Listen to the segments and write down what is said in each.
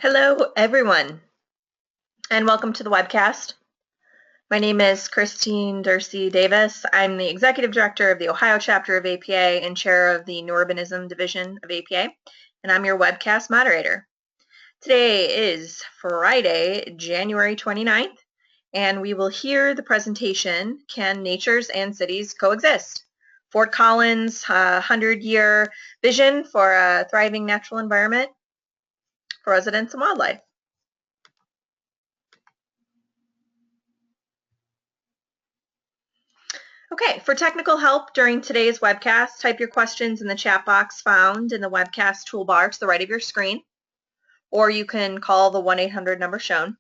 Hello, everyone, and welcome to the webcast. My name is Christine Dursey Davis. I'm the Executive Director of the Ohio chapter of APA and Chair of the Inurbanism Division of APA, and I'm your webcast moderator. Today is Friday, January 29th, and we will hear the presentation, Can Natures and Cities Coexist? Fort Collins' 100-year vision for a thriving natural environment for residents and wildlife. Okay, for technical help during today's webcast, type your questions in the chat box found in the webcast toolbar to the right of your screen, or you can call the 1-800 number shown.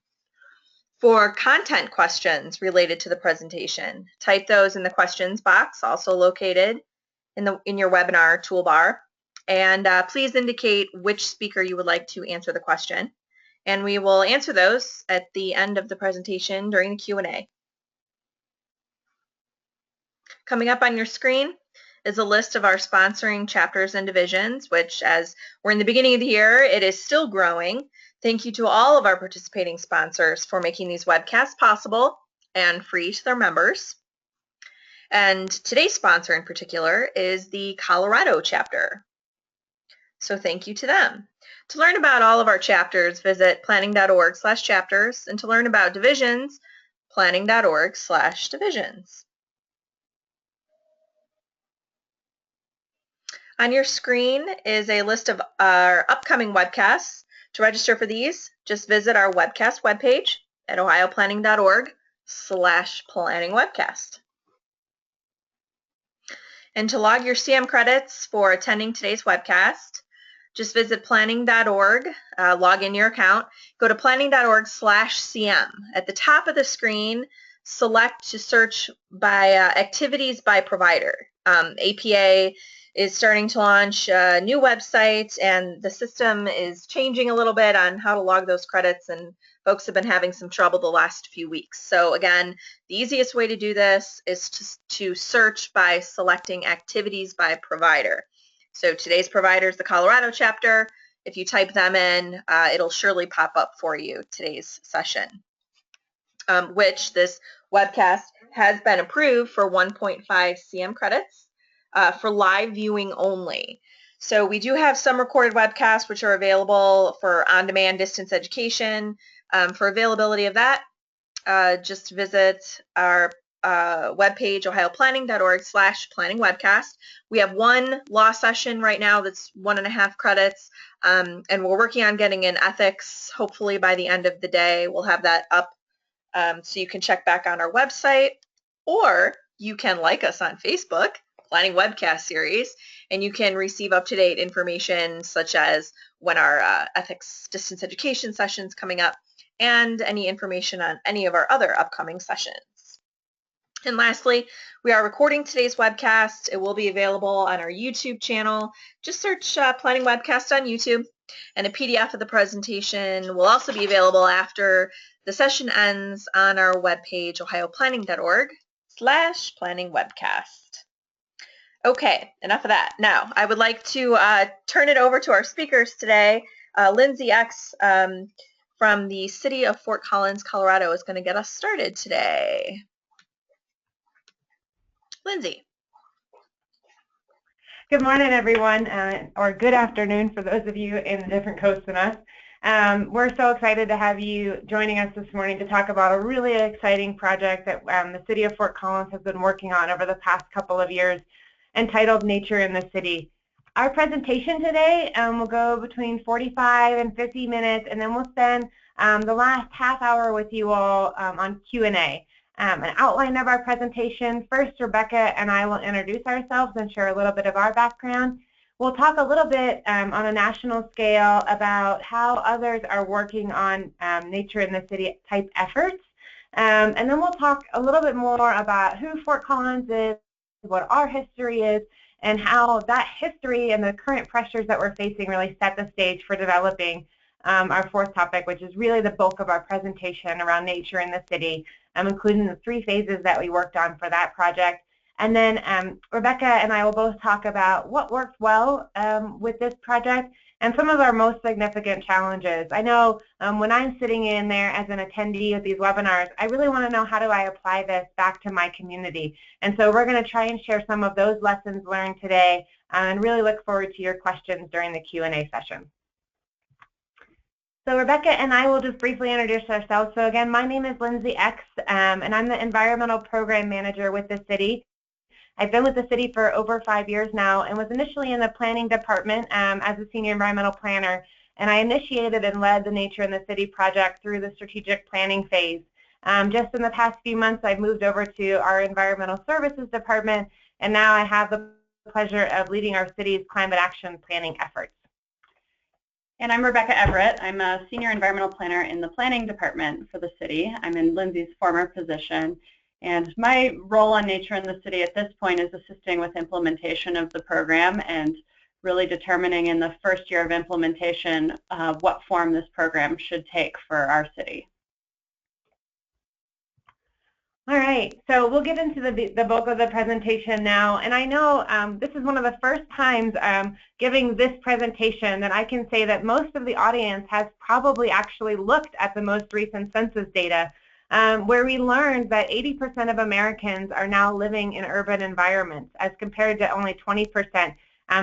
For content questions related to the presentation, type those in the questions box, also located in your webinar toolbar, and please indicate which speaker you would like to answer the question, and we will answer those at the end of the presentation during the Q&A. Coming up on your screen is a list of our sponsoring chapters and divisions, which, as we're in the beginning of the year, it is still growing. Thank you to all of our participating sponsors for making these webcasts possible and free to their members. And today's sponsor in particular is the Colorado chapter. So thank you to them. To learn about all of our chapters, visit planning.org/chapters, and to learn about divisions, planning.org/divisions. On your screen is a list of our upcoming webcasts. To register for these, just visit our webcast webpage at ohioplanning.org/planningwebcast. And to log your CM credits for attending today's webcast, just visit planning.org, log in your account, go to planning.org/CM. At the top of the screen, select to search by activities by provider. APA is starting to launch a new website, and the system is changing a little bit on how to log those credits, and folks have been having some trouble the last few weeks. So again, the easiest way to do this is to search by selecting activities by provider. So today's provider is the Colorado chapter. If you type them in, it'll surely pop up for you, today's session, which this webcast has been approved for 1.5 CM credits. For live viewing only. So we do have some recorded webcasts which are available for on-demand distance education. For availability of that, just visit our webpage, ohioplanning.org/planningwebcast. We have one law session right now that's 1.5 credits, and we're working on getting in ethics. Hopefully by the end of the day, we'll have that up, so you can check back on our website, or you can like us on Facebook, Planning Webcast Series, and you can receive up-to-date information such as when our ethics distance education sessions coming up, and any information on any of our other upcoming sessions. And lastly, we are recording today's webcast. It will be available on our YouTube channel. Just search Planning Webcast on YouTube, and a PDF of the presentation will also be available after the session ends on our webpage, ohioplanning.org/planningwebcast. Okay, enough of that. Now, I would like to turn it over to our speakers today. Lindsay X from the city of Fort Collins, Colorado, is going to get us started today. Lindsay. Good morning, everyone, or good afternoon for those of you in the different coasts than us. We're so excited to have you joining us this morning to talk about a really exciting project that the city of Fort Collins has been working on over the past couple of years, entitled Nature in the City. Our presentation today will go between 45 and 50 minutes, and then we'll spend the last half hour with you all on Q&A. An outline of our presentation: first, Rebecca and I will introduce ourselves and share a little bit of our background. We'll talk a little bit on a national scale about how others are working on Nature in the City type efforts. And then we'll talk a little bit more about who Fort Collins is, what our history is, and how that history and the current pressures that we're facing really set the stage for developing our fourth topic, which is really the bulk of our presentation around nature in the city, including the 3 phases that we worked on for that project. And then Rebecca and I will both talk about what worked well with this project and some of our most significant challenges. I know when I'm sitting in there as an attendee of these webinars, I really want to know, how do I apply this back to my community? And so we're going to try and share some of those lessons learned today, and really look forward to your questions during the Q&A session. So Rebecca and I will just briefly introduce ourselves. So again, my name is Lindsay X, and I'm the Environmental Program Manager with the city. I've been with the city for over 5 years now, and was initially in the planning department as a senior environmental planner. And I initiated and led the Nature in the City project through the strategic planning phase. Just in the past few months, I've moved over to our environmental services department, and now I have the pleasure of leading our city's climate action planning efforts. And I'm Rebecca Everett. I'm a senior environmental planner in the planning department for the city. I'm in Lindsay's former position. And my role on Nature in the City at this point is assisting with implementation of the program and really determining in the first year of implementation what form this program should take for our city. All right, so we'll get into the bulk of the presentation now. And I know this is one of the first times giving this presentation that I can say that most of the audience has probably actually looked at the most recent census data, where we learned that 80% of Americans are now living in urban environments as compared to only 20%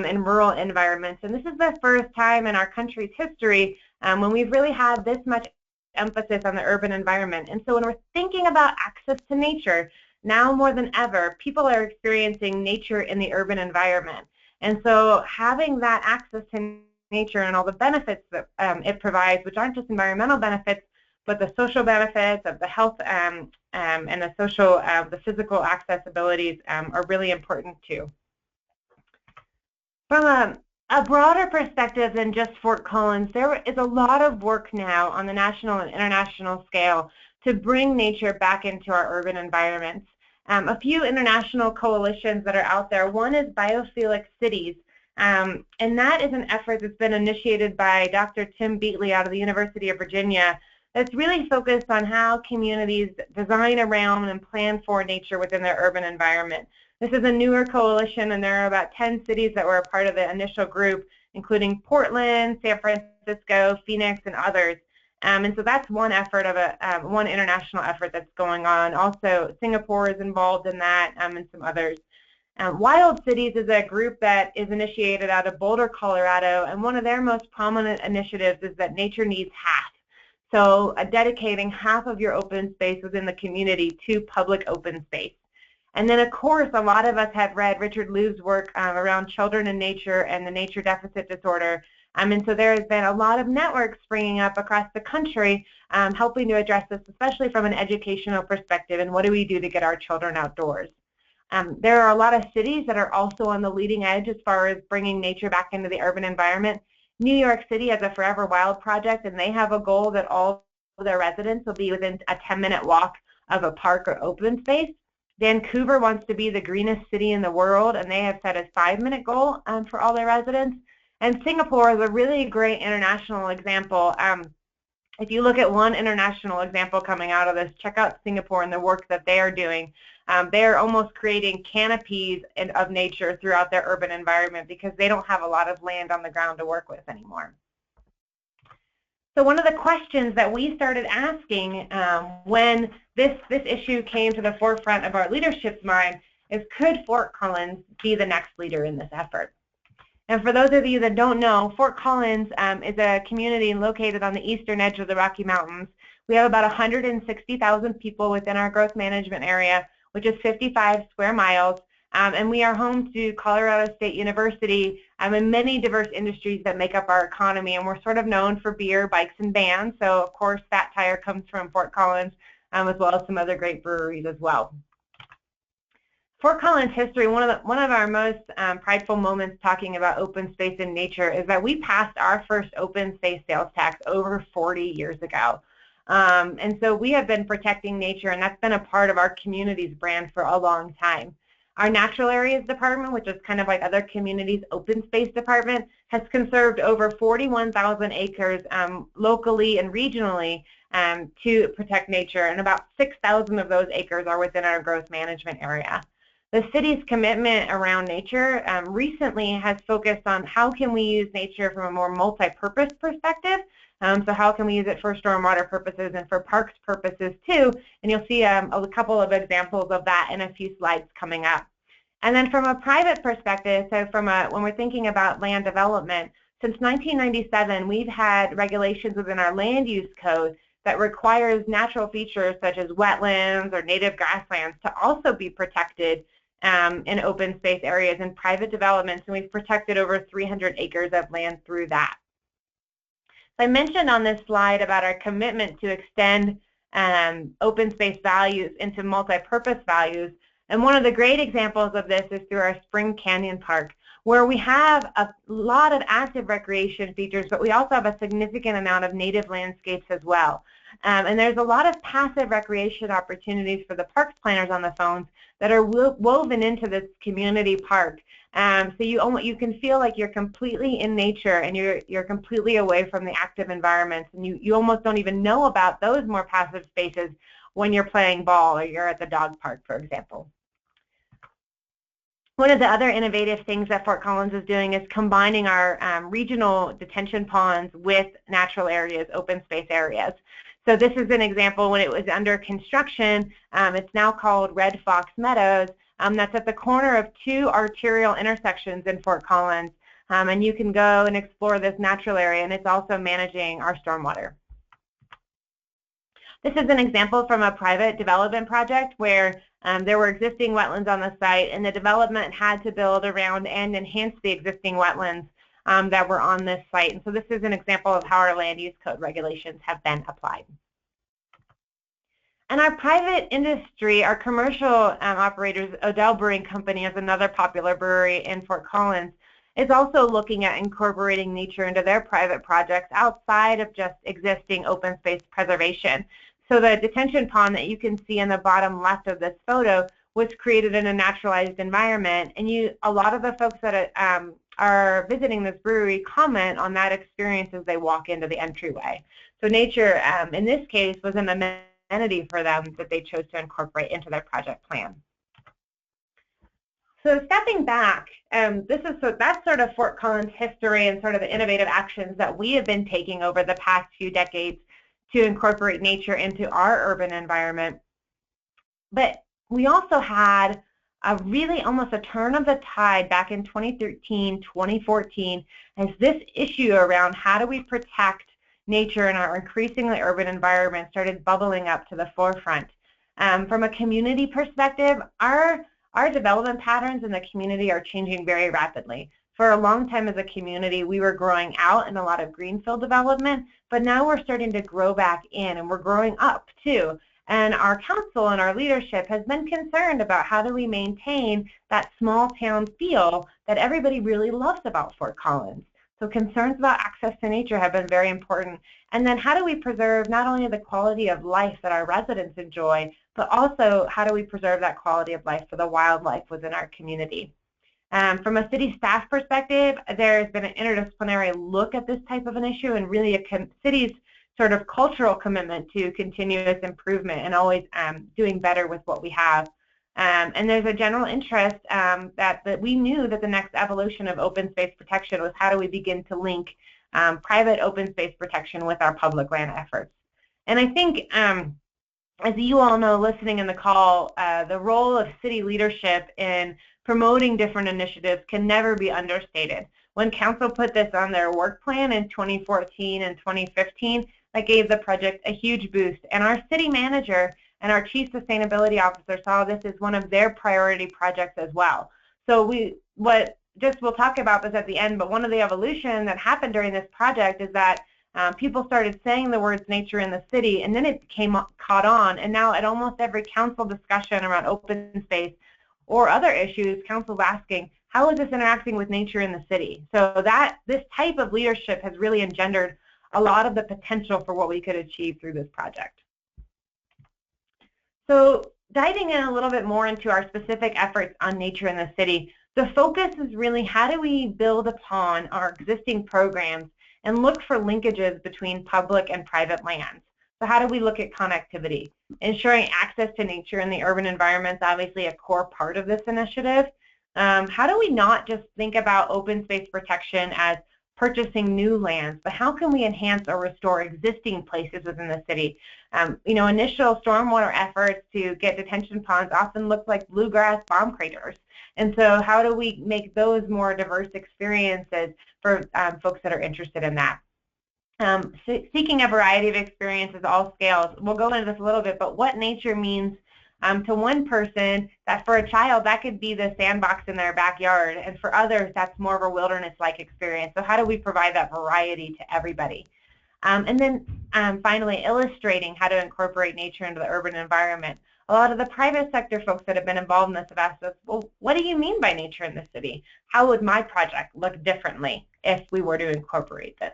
in rural environments. And this is the first time in our country's history when we've really had this much emphasis on the urban environment. And so when we're thinking about access to nature, now more than ever, people are experiencing nature in the urban environment. And so having that access to nature and all the benefits that it provides, which aren't just environmental benefits, but the social benefits of the health and the social, the physical accessibilities are really important too. From a broader perspective than just Fort Collins, there is a lot of work now on the national and international scale to bring nature back into our urban environments. A few international coalitions that are out there. One is Biophilic Cities, and that is an effort that's been initiated by Dr. Tim Beatley out of the University of Virginia. That's really focused on how communities design around and plan for nature within their urban environment. This is a newer coalition, and there are about 10 cities that were a part of the initial group, including Portland, San Francisco, Phoenix, and others. And so that's one effort of one international effort that's going on. Also, Singapore is involved in that, and some others. Wild Cities is a group that is initiated out of Boulder, Colorado, and one of their most prominent initiatives is that nature needs half. So dedicating half of your open space within the community to public open space. And then, of course, a lot of us have read Richard Lou's work around children and nature and the nature deficit disorder. And so there has been a lot of networks springing up across the country helping to address this, especially from an educational perspective, and what do we do to get our children outdoors. There are a lot of cities that are also on the leading edge as far as bringing nature back into the urban environment. New York City has a Forever Wild project, and they have a goal that all of their residents will be within a 10-minute walk of a park or open space. Vancouver wants to be the greenest city in the world, and they have set a 5-minute goal for all their residents. And Singapore is a really great international example. If you look at one international example coming out of this, check out Singapore and the work that they are doing. They are almost creating canopies of nature throughout their urban environment because they don't have a lot of land on the ground to work with anymore. So one of the questions that we started asking when this issue came to the forefront of our leadership's mind is, could Fort Collins be the next leader in this effort? And for those of you that don't know, Fort Collins is a community located on the eastern edge of the Rocky Mountains. We have about 160,000 people within our growth management area, which is 55 square miles. And we are home to Colorado State University and many diverse industries that make up our economy. And we're sort of known for beer, bikes, and bands. So, of course, Fat Tire comes from Fort Collins, as well as some other great breweries as well. Fort Collins history, one of our most prideful moments talking about open space and nature is that we passed our first open space sales tax over 40 years ago. And so we have been protecting nature, and that's been a part of our community's brand for a long time. Our Natural Areas Department, which is kind of like other communities' open space department, has conserved over 41,000 acres locally and regionally to protect nature, and about 6,000 of those acres are within our growth management area. The city's commitment around nature recently has focused on how can we use nature from a more multi-purpose perspective. So how can we use it for stormwater purposes and for parks purposes too? And you'll see a couple of examples of that in a few slides coming up. And then from a private perspective, so when we're thinking about land development, since 1997, we've had regulations within our land use code that requires natural features such as wetlands or native grasslands to also be protected in open space areas and private developments, and we've protected over 300 acres of land through that. So I mentioned on this slide about our commitment to extend open space values into multi-purpose values, and one of the great examples of this is through our Spring Canyon Park, where we have a lot of active recreation features, but we also have a significant amount of native landscapes as well. And there's a lot of passive recreation opportunities for the parks planners on the phones that are woven into this community park. So you can feel like you're completely in nature and you're completely away from the active environments, and you almost don't even know about those more passive spaces when you're playing ball or you're at the dog park, for example. One of the other innovative things that Fort Collins is doing is combining our regional detention ponds with natural areas, open space areas. So this is an example when it was under construction. It's now called Red Fox Meadows. That's at the corner of two arterial intersections in Fort Collins. And you can go and explore this natural area, and it's also managing our stormwater. This is an example from a private development project where there were existing wetlands on the site, and the development had to build around and enhance the existing wetlands that were on this site. And so this is an example of how our land use code regulations have been applied. And our private industry, our commercial operators, Odell Brewing Company is another popular brewery in Fort Collins, is also looking at incorporating nature into their private projects outside of just existing open space preservation. So the detention pond that you can see in the bottom left of this photo was created in a naturalized environment, and a lot of the folks that are visiting this brewery comment on that experience as they walk into the entryway. So nature, in this case, was an amenity for them that they chose to incorporate into their project plan. So stepping back, that's sort of Fort Collins history and sort of the innovative actions that we have been taking over the past few decades to incorporate nature into our urban environment. But we also had really almost a turn of the tide back in 2013, 2014, as this issue around how do we protect nature in our increasingly urban environment started bubbling up to the forefront. From a community perspective, our development patterns in the community are changing very rapidly. For a long time as a community, we were growing out in a lot of greenfield development, but now we're starting to grow back in, and we're growing up too. And our council and our leadership has been concerned about how do we maintain that small town feel that everybody really loves about Fort Collins. So concerns about access to nature have been very important. And then how do we preserve not only the quality of life that our residents enjoy, but also how do we preserve that quality of life for the wildlife within our community? From a city staff perspective, there's been an interdisciplinary look at this type of an issue, and really a city's sort of cultural commitment to continuous improvement and always doing better with what we have. And there's a general interest that we knew that the next evolution of open space protection was how do we begin to link private open space protection with our public land efforts. And I think, as you all know listening in the call, the role of city leadership in promoting different initiatives can never be understated. When council put this on their work plan in 2014 and 2015, that gave the project a huge boost. And our city manager and our chief sustainability officer saw this as one of their priority projects as well. So we'll talk about this at the end, but one of the evolution that happened during this project is that people started saying the words nature in the city, and then it caught on, and now at almost every council discussion around open space or other issues, council's asking, how is this interacting with nature in the city? So this type of leadership has really engendered a lot of the potential for what we could achieve through this project. So diving in a little bit more into our specific efforts on nature in the city, the focus is really how do we build upon our existing programs and look for linkages between public and private lands. So how do we look at connectivity? Ensuring access to nature in the urban environment is obviously a core part of this initiative. How do we not just think about open space protection as purchasing new lands, but how can we enhance or restore existing places within the city? Initial stormwater efforts to get detention ponds often look like bluegrass bomb craters. And so how do we make those more diverse experiences for folks that are interested in that? Seeking a variety of experiences, all scales. We'll go into this a little bit, but what nature means to one person, that for a child, that could be the sandbox in their backyard, and for others, that's more of a wilderness-like experience. So how do we provide that variety to everybody? And then finally, illustrating how to incorporate nature into the urban environment. A lot of the private sector folks that have been involved in this have asked us, well, what do you mean by nature in the city? How would my project look differently if we were to incorporate this?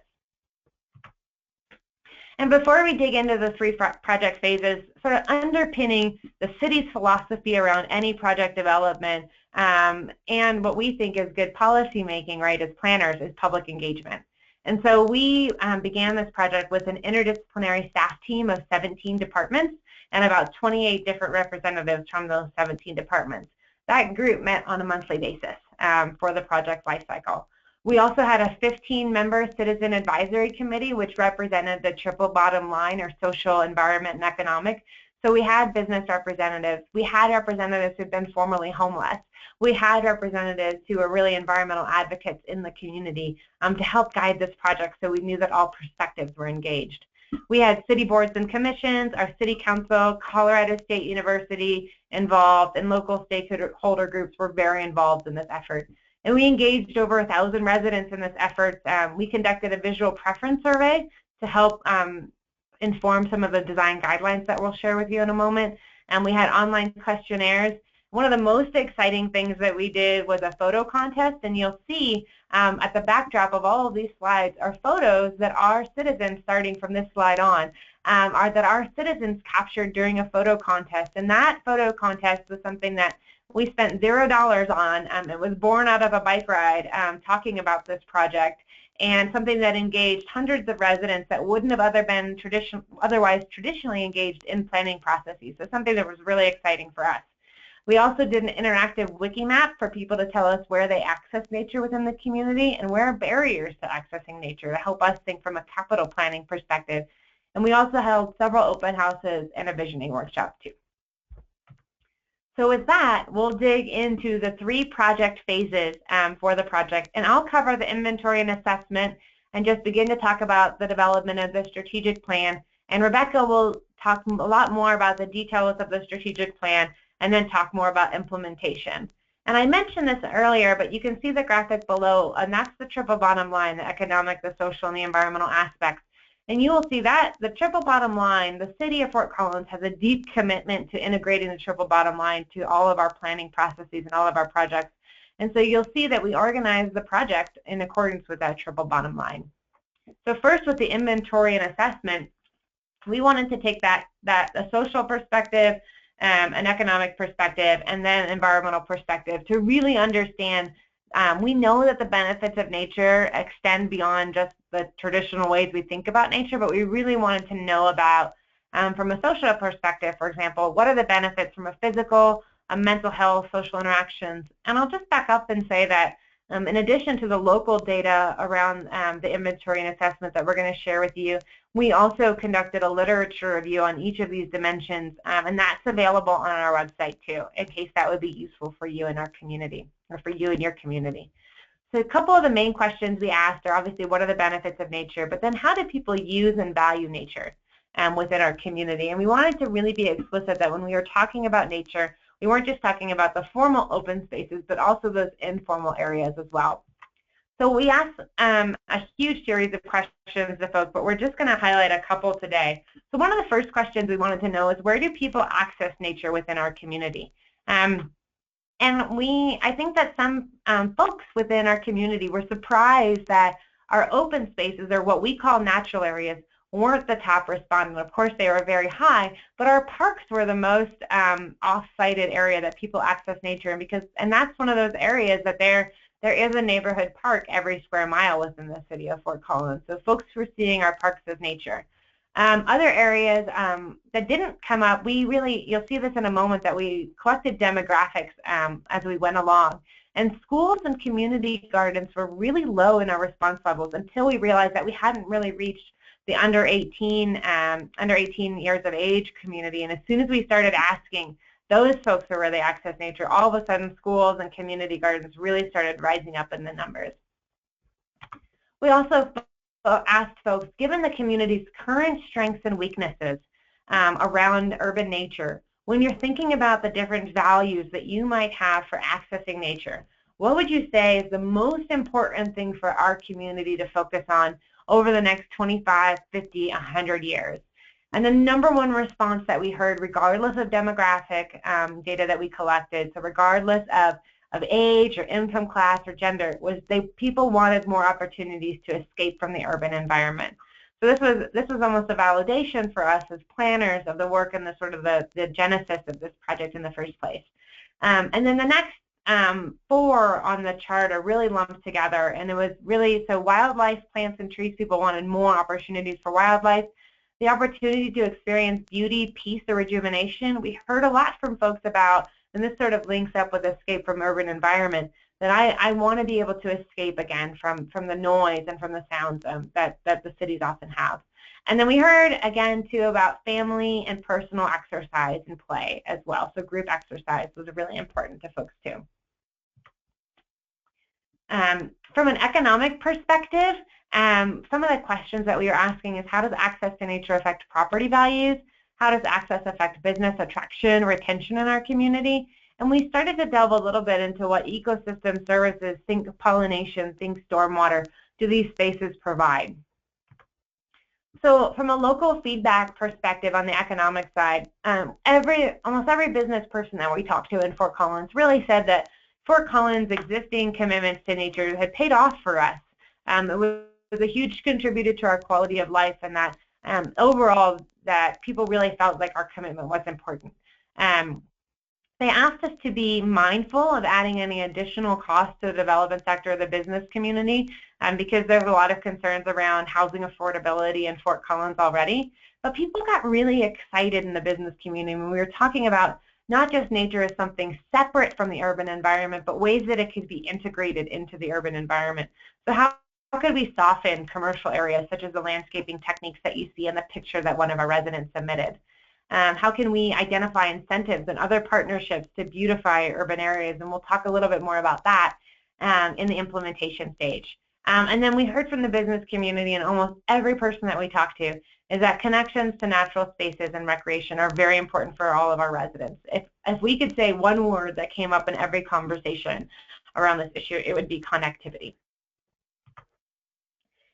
And before we dig into the three project phases, sort of underpinning the city's philosophy around any project development and what we think is good policy making, right, as planners, is public engagement. And so we began this project with an interdisciplinary staff team of 17 departments and about 28 different representatives from those 17 departments. That group met on a monthly basis for the project lifecycle. We also had a 15-member citizen advisory committee, which represented the triple bottom line, or social, environment, and economic. So we had business representatives. We had representatives who've been formerly homeless. We had representatives who are really environmental advocates in the community to help guide this project, so we knew that all perspectives were engaged. We had city boards and commissions, our city council, Colorado State University involved, and local stakeholder groups were very involved in this effort. And we engaged over 1,000 residents in this effort. We conducted a visual preference survey to help inform some of the design guidelines that we'll share with you in a moment. And we had online questionnaires. One of the most exciting things that we did was a photo contest, and you'll see at the backdrop of all of these slides are photos that our citizens, starting from this slide on, that our citizens captured during a photo contest. And that photo contest was something that we spent $0 on. It was born out of a bike ride talking about this project, and something that engaged hundreds of residents that wouldn't have otherwise traditionally engaged in planning processes. So something that was really exciting for us. We also did an interactive wiki map for people to tell us where they access nature within the community and where are barriers to accessing nature to help us think from a capital planning perspective. And we also held several open houses and a visioning workshop too. So with that, we'll dig into the three project phases for the project, and I'll cover the inventory and assessment and just begin to talk about the development of the strategic plan, and Rebecca will talk a lot more about the details of the strategic plan and then talk more about implementation. And I mentioned this earlier, but you can see the graphic below, and that's the triple bottom line, the economic, the social, and the environmental aspects. And you will see that the triple bottom line, the city of Fort Collins has a deep commitment to integrating the triple bottom line to all of our planning processes and all of our projects. And so you'll see that we organize the project in accordance with that triple bottom line. So first, with the inventory and assessment, we wanted to take a social perspective, an economic perspective, and then environmental perspective to really understand. We know that the benefits of nature extend beyond just the traditional ways we think about nature, but we really wanted to know about, from a social perspective, for example, what are the benefits from a physical, a mental health, social interactions. And I'll just back up and say that in addition to the local data around the inventory and assessment that we're going to share with you, we also conducted a literature review on each of these dimensions, and that's available on our website too, in case that would be useful for you in our community, or for you and your community. So a couple of the main questions we asked are obviously what are the benefits of nature, but then how do people use and value nature within our community? And we wanted to really be explicit that when we were talking about nature, we weren't just talking about the formal open spaces, but also those informal areas as well. So we asked a huge series of questions to folks, but we're just going to highlight a couple today. So one of the first questions we wanted to know is, where do people access nature within our community? And I think that some folks within our community were surprised that our open spaces, or what we call natural areas, weren't the top responding. Of course, they were very high, but our parks were the most off-sited area that people access nature in, and that's one of those areas that there is a neighborhood park every square mile within the city of Fort Collins. So folks were seeing our parks as nature. Other areas that didn't come up, you'll see this in a moment, that we collected demographics as we went along. And schools and community gardens were really low in our response levels until we realized that we hadn't really reached the under 18 years of age community. And as soon as we started asking those folks where they access nature, all of a sudden schools and community gardens really started rising up in the numbers. We also asked folks, given the community's current strengths and weaknesses around urban nature, when you're thinking about the different values that you might have for accessing nature, what would you say is the most important thing for our community to focus on over the next 25, 50, 100 years? And the #1 response that we heard, regardless of demographic data that we collected, so regardless of age or income class or gender, was people wanted more opportunities to escape from the urban environment. So this was almost a validation for us as planners of the work and the sort of the genesis of this project in the first place. And then the next 4 on the chart are really lumped together, and it was really, so wildlife, plants, and trees, people wanted more opportunities for wildlife. The opportunity to experience beauty, peace, or rejuvenation. We heard a lot from folks about, and this sort of links up with escape from urban environment, that I want to be able to escape again from the noise and from the sounds that the cities often have. And then we heard again too about family and personal exercise and play as well. So group exercise was really important to folks too. From an economic perspective, some of the questions that we are asking is, how does access to nature affect property values? How does access affect business attraction, retention in our community? And we started to delve a little bit into what ecosystem services, think pollination, think stormwater, do these spaces provide? So from a local feedback perspective on the economic side, almost every business person that we talked to in Fort Collins really said that Fort Collins' existing commitments to nature had paid off for us. It was a huge contributor to our quality of life, and that overall that people really felt like our commitment was important. They asked us to be mindful of adding any additional costs to the development sector of the business community because there's a lot of concerns around housing affordability in Fort Collins already. But people got really excited in the business community when we were talking about not just nature as something separate from the urban environment, but ways that it could be integrated into the urban environment. So how could we soften commercial areas such as the landscaping techniques that you see in the picture that one of our residents submitted? How can we identify incentives and other partnerships to beautify urban areas? And we'll talk a little bit more about that in the implementation stage. And then we heard from the business community, and almost every person that we talked to, is that connections to natural spaces and recreation are very important for all of our residents. If we could say one word that came up in every conversation around this issue, it would be connectivity.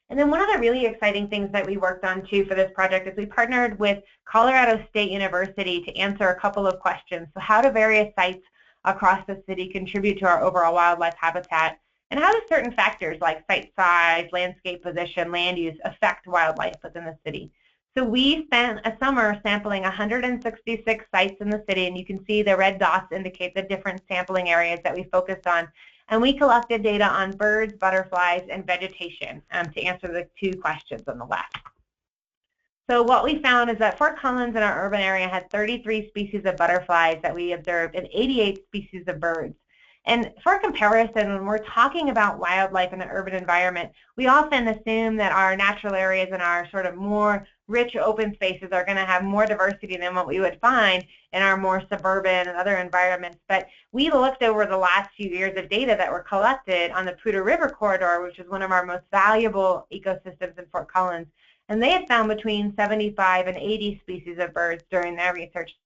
And then one of the really exciting things that we worked on too for this project is we partnered with Colorado State University to answer a couple of questions. So how do various sites across the city contribute to our overall wildlife habitat? And how do certain factors like site size, landscape position, land use affect wildlife within the city? So we spent a summer sampling 166 sites in the city, and you can see the red dots indicate the different sampling areas that we focused on. And we collected data on birds, butterflies, and vegetation to answer the 2 questions on the left. So what we found is that Fort Collins in our urban area had 33 species of butterflies that we observed and 88 species of birds. And for comparison, when we're talking about wildlife in an urban environment, we often assume that our natural areas and our sort of more rich open spaces are going to have more diversity than what we would find in our more suburban and other environments. But we looked over the last few years of data that were collected on the Poudre River corridor, which is one of our most valuable ecosystems in Fort Collins, and they had found between 75 and 80 species of birds during their research.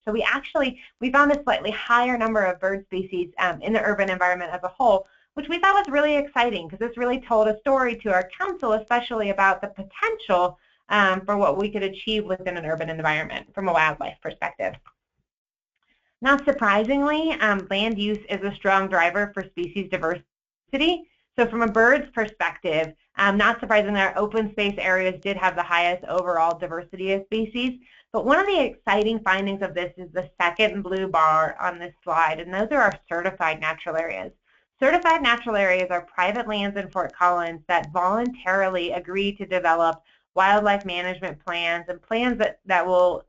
So we found a slightly higher number of bird species in the urban environment as a whole, which we thought was really exciting because this really told a story to our council, especially about the potential for what we could achieve within an urban environment from a wildlife perspective. Not surprisingly, land use is a strong driver for species diversity. So from a bird's perspective, not surprisingly, our open space areas did have the highest overall diversity of species. But one of the exciting findings of this is the second blue bar on this slide, and those are our certified natural areas. Certified natural areas are private lands in Fort Collins that voluntarily agree to develop wildlife management plans, and plans that will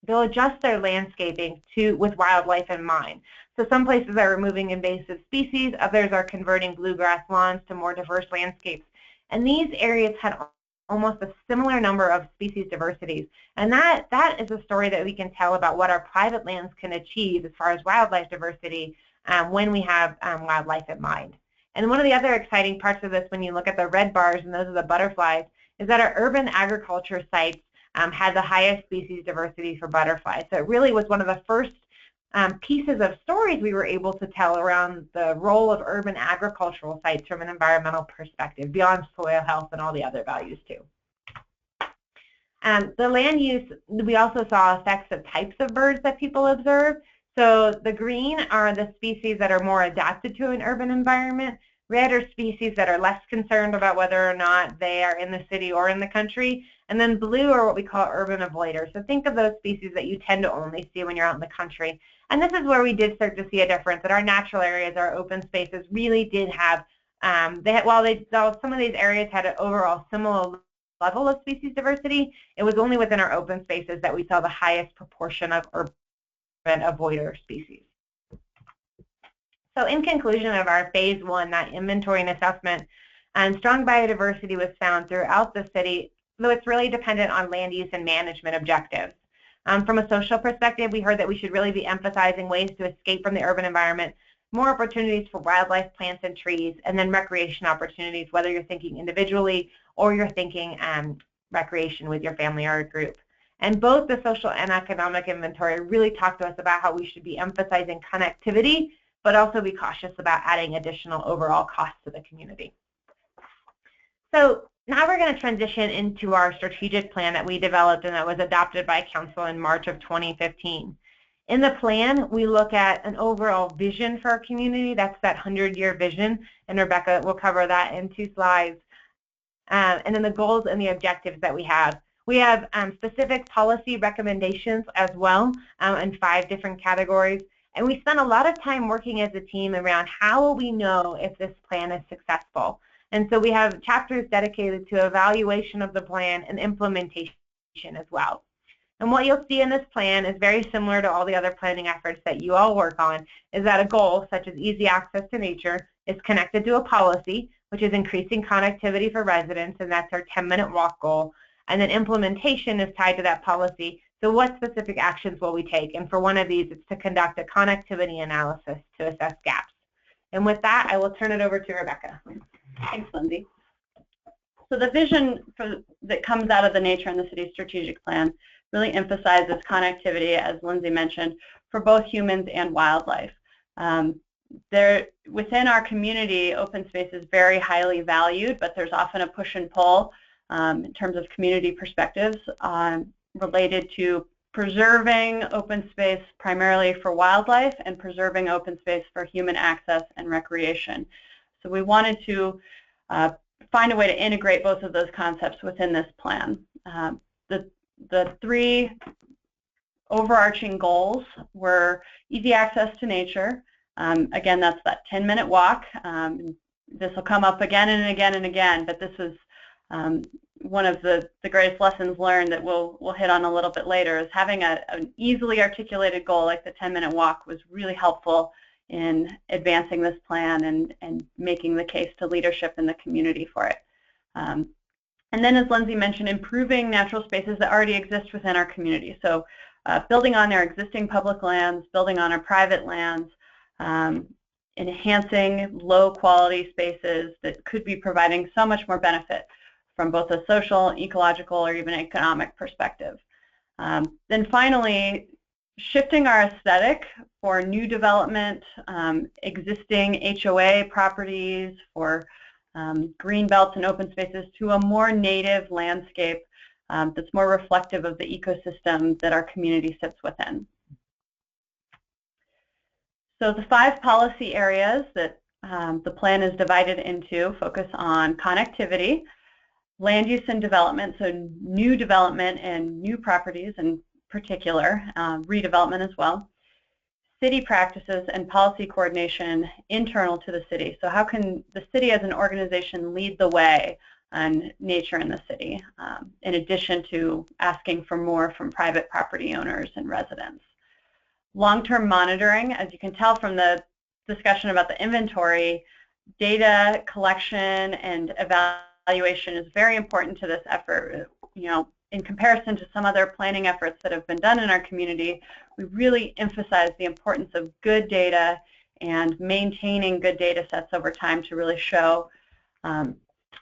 they'll adjust their landscaping with wildlife in mind. So some places are removing invasive species, others are converting bluegrass lawns to more diverse landscapes. And these areas had almost a similar number of species diversities. And that is a story that we can tell about what our private lands can achieve as far as wildlife diversity when we have wildlife in mind. And one of the other exciting parts of this, when you look at the red bars, and those are the butterflies, is that our urban agriculture sites had the highest species diversity for butterflies. So it really was one of the first pieces of stories we were able to tell around the role of urban agricultural sites from an environmental perspective, beyond soil health and all the other values too. The land use, we also saw effects of types of birds that people observe. So the green are the species that are more adapted to an urban environment. Red are species that are less concerned about whether or not they are in the city or in the country. And then blue are what we call urban avoiders. So think of those species that you tend to only see when you're out in the country. And this is where we did start to see a difference, that our natural areas, our open spaces really did have, while some of these areas had an overall similar level of species diversity, it was only within our open spaces that we saw the highest proportion of urban avoider species. So in conclusion of our phase 1, that inventory and assessment, strong biodiversity was found throughout the city, though it's really dependent on land use and management objectives. From a social perspective, we heard that we should really be emphasizing ways to escape from the urban environment, more opportunities for wildlife, plants, and trees, and then recreation opportunities, whether you're thinking individually or you're thinking recreation with your family or a group. And both the social and economic inventory really talk to us about how we should be emphasizing connectivity, but also be cautious about adding additional overall costs to the community. So now we're going to transition into our strategic plan that we developed and that was adopted by Council in March of 2015. In the plan, we look at an overall vision for our community. That's that 100-year vision, and Rebecca will cover that in 2 slides. And then the goals and the objectives that we have. We have specific policy recommendations as well in 5 different categories. And we spent a lot of time working as a team around how will we know if this plan is successful. And so we have chapters dedicated to evaluation of the plan and implementation as well. And what you'll see in this plan is very similar to all the other planning efforts that you all work on, is that a goal such as easy access to nature is connected to a policy, which is increasing connectivity for residents, and that's our 10-minute walk goal. And then implementation is tied to that policy. So what specific actions will we take? And for one of these, it's to conduct a connectivity analysis to assess gaps. And with that, I will turn it over to Rebecca. Thanks, Lindsay. So the vision that comes out of the Nature in the City strategic plan really emphasizes connectivity, as Lindsay mentioned, for both humans and wildlife. Within our community, open space is very highly valued, but there's often a push and pull in terms of community perspectives related to preserving open space primarily for wildlife and preserving open space for human access and recreation. So we wanted to find a way to integrate both of those concepts within this plan. The 3 overarching goals were easy access to nature. Again, that's that 10-minute walk. This will come up again and again and again, but this was one of the greatest lessons learned that we'll hit on a little bit later, is having an easily articulated goal like the 10-minute walk was really helpful in advancing this plan and making the case to leadership in the community for it. And then, as Lindsay mentioned, improving natural spaces that already exist within our community. So building on our existing public lands, building on our private lands, enhancing low-quality spaces that could be providing so much more benefit from both a social, ecological, or even economic perspective. Then finally, shifting our aesthetic for new development, existing HOA properties, for green belts and open spaces to a more native landscape that's more reflective of the ecosystem that our community sits within. So the 5 policy areas that the plan is divided into focus on connectivity, land use and development, so new development and new properties in particular, redevelopment as well, city practices and policy coordination internal to the city. So how can the city as an organization lead the way on nature in the city, in addition to asking for more from private property owners and residents. Long-term monitoring, as you can tell from the discussion about the inventory, data collection and evaluation is very important to this effort. You know, in comparison to some other planning efforts that have been done in our community, we really emphasize the importance of good data and maintaining good data sets over time to really show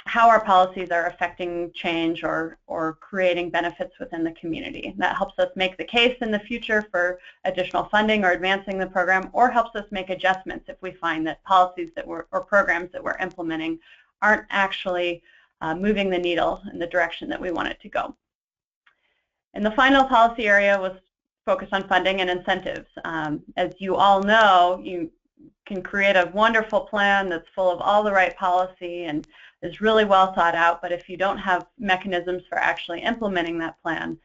how our policies are affecting change or creating benefits within the community. That helps us make the case in the future for additional funding or advancing the program, or helps us make adjustments if we find that policies that or programs that we're implementing aren't actually moving the needle in the direction that we want it to go. And the final policy area was focused on funding and incentives. As you all know, you can create a wonderful plan that's full of all the right policy and is really well thought out, but if you don't have mechanisms for actually implementing that plan,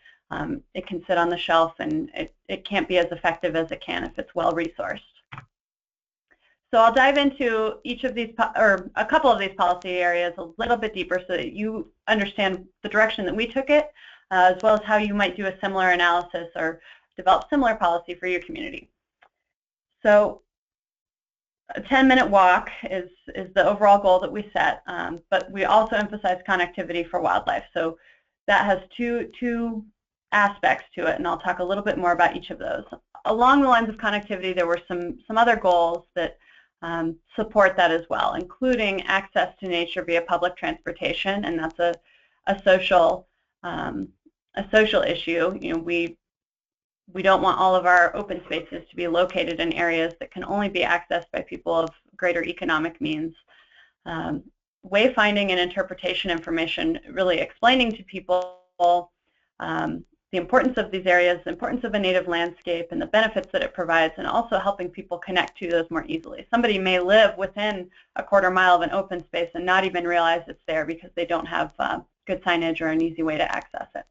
it can sit on the shelf and it can't be as effective as it can if it's well resourced. So I'll dive into each of these, or a couple of these policy areas a little bit deeper so that you understand the direction that we took it, as well as how you might do a similar analysis or develop similar policy for your community. So a 10-minute walk is the overall goal that we set, but we also emphasize connectivity for wildlife. So that has two aspects to it, and I'll talk a little bit more about each of those. Along the lines of connectivity, there were some other goals that support that as well, including access to nature via public transportation, and that's a social issue. You know, we don't want all of our open spaces to be located in areas that can only be accessed by people of greater economic means. Wayfinding and interpretation information, really explaining to people the importance of these areas, the importance of a native landscape, and the benefits that it provides, and also helping people connect to those more easily. Somebody may live within a quarter mile of an open space and not even realize it's there because they don't have good signage or an easy way to access it.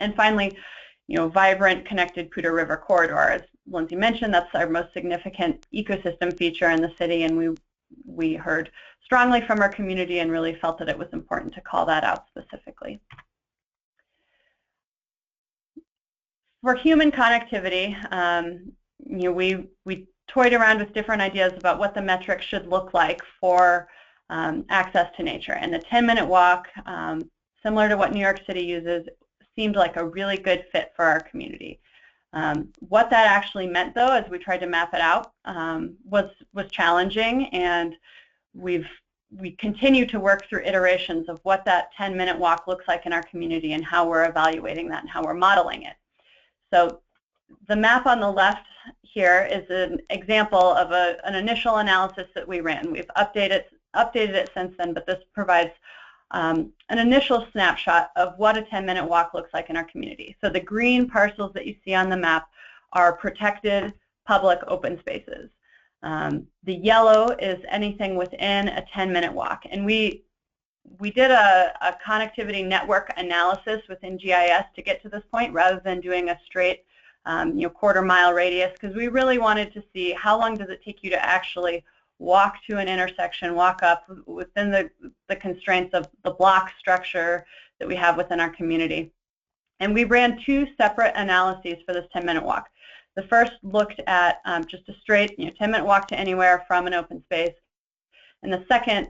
And finally, you know, vibrant, connected Poudre River corridor. As Lindsay mentioned, that's our most significant ecosystem feature in the city, and we heard strongly from our community and really felt that it was important to call that out specifically. For human connectivity, you know, we toyed around with different ideas about what the metrics should look like for access to nature, and the 10-minute walk, similar to what New York City uses, seemed like a really good fit for our community. What that actually meant, though, as we tried to map it out, was challenging, and we continue to work through iterations of what that 10-minute walk looks like in our community and how we're evaluating that and how we're modeling it. So the map on the left here is an example of an initial analysis that we ran. We've updated it since then, but this provides an initial snapshot of what a 10-minute walk looks like in our community. So the green parcels that you see on the map are protected public open spaces. The yellow is anything within a 10-minute walk. And we did a connectivity network analysis within GIS to get to this point rather than doing a straight you know, quarter-mile radius, because we really wanted to see how long does it take you to actually walk to an intersection, walk up within the constraints of the block structure that we have within our community. And we ran two separate analyses for this 10-minute walk. The first looked at just a straight 10-minute walk to anywhere from an open space, and the second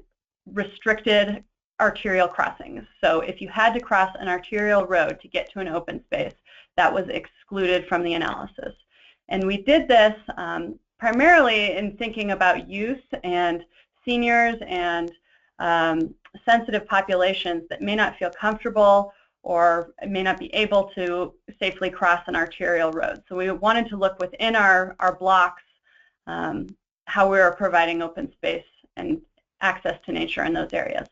restricted arterial crossings. So if you had to cross an arterial road to get to an open space, that was excluded from the analysis. And we did this primarily in thinking about youth and seniors and sensitive populations that may not feel comfortable or may not be able to safely cross an arterial road. So we wanted to look within our blocks how we are providing open space and access to nature in those areas.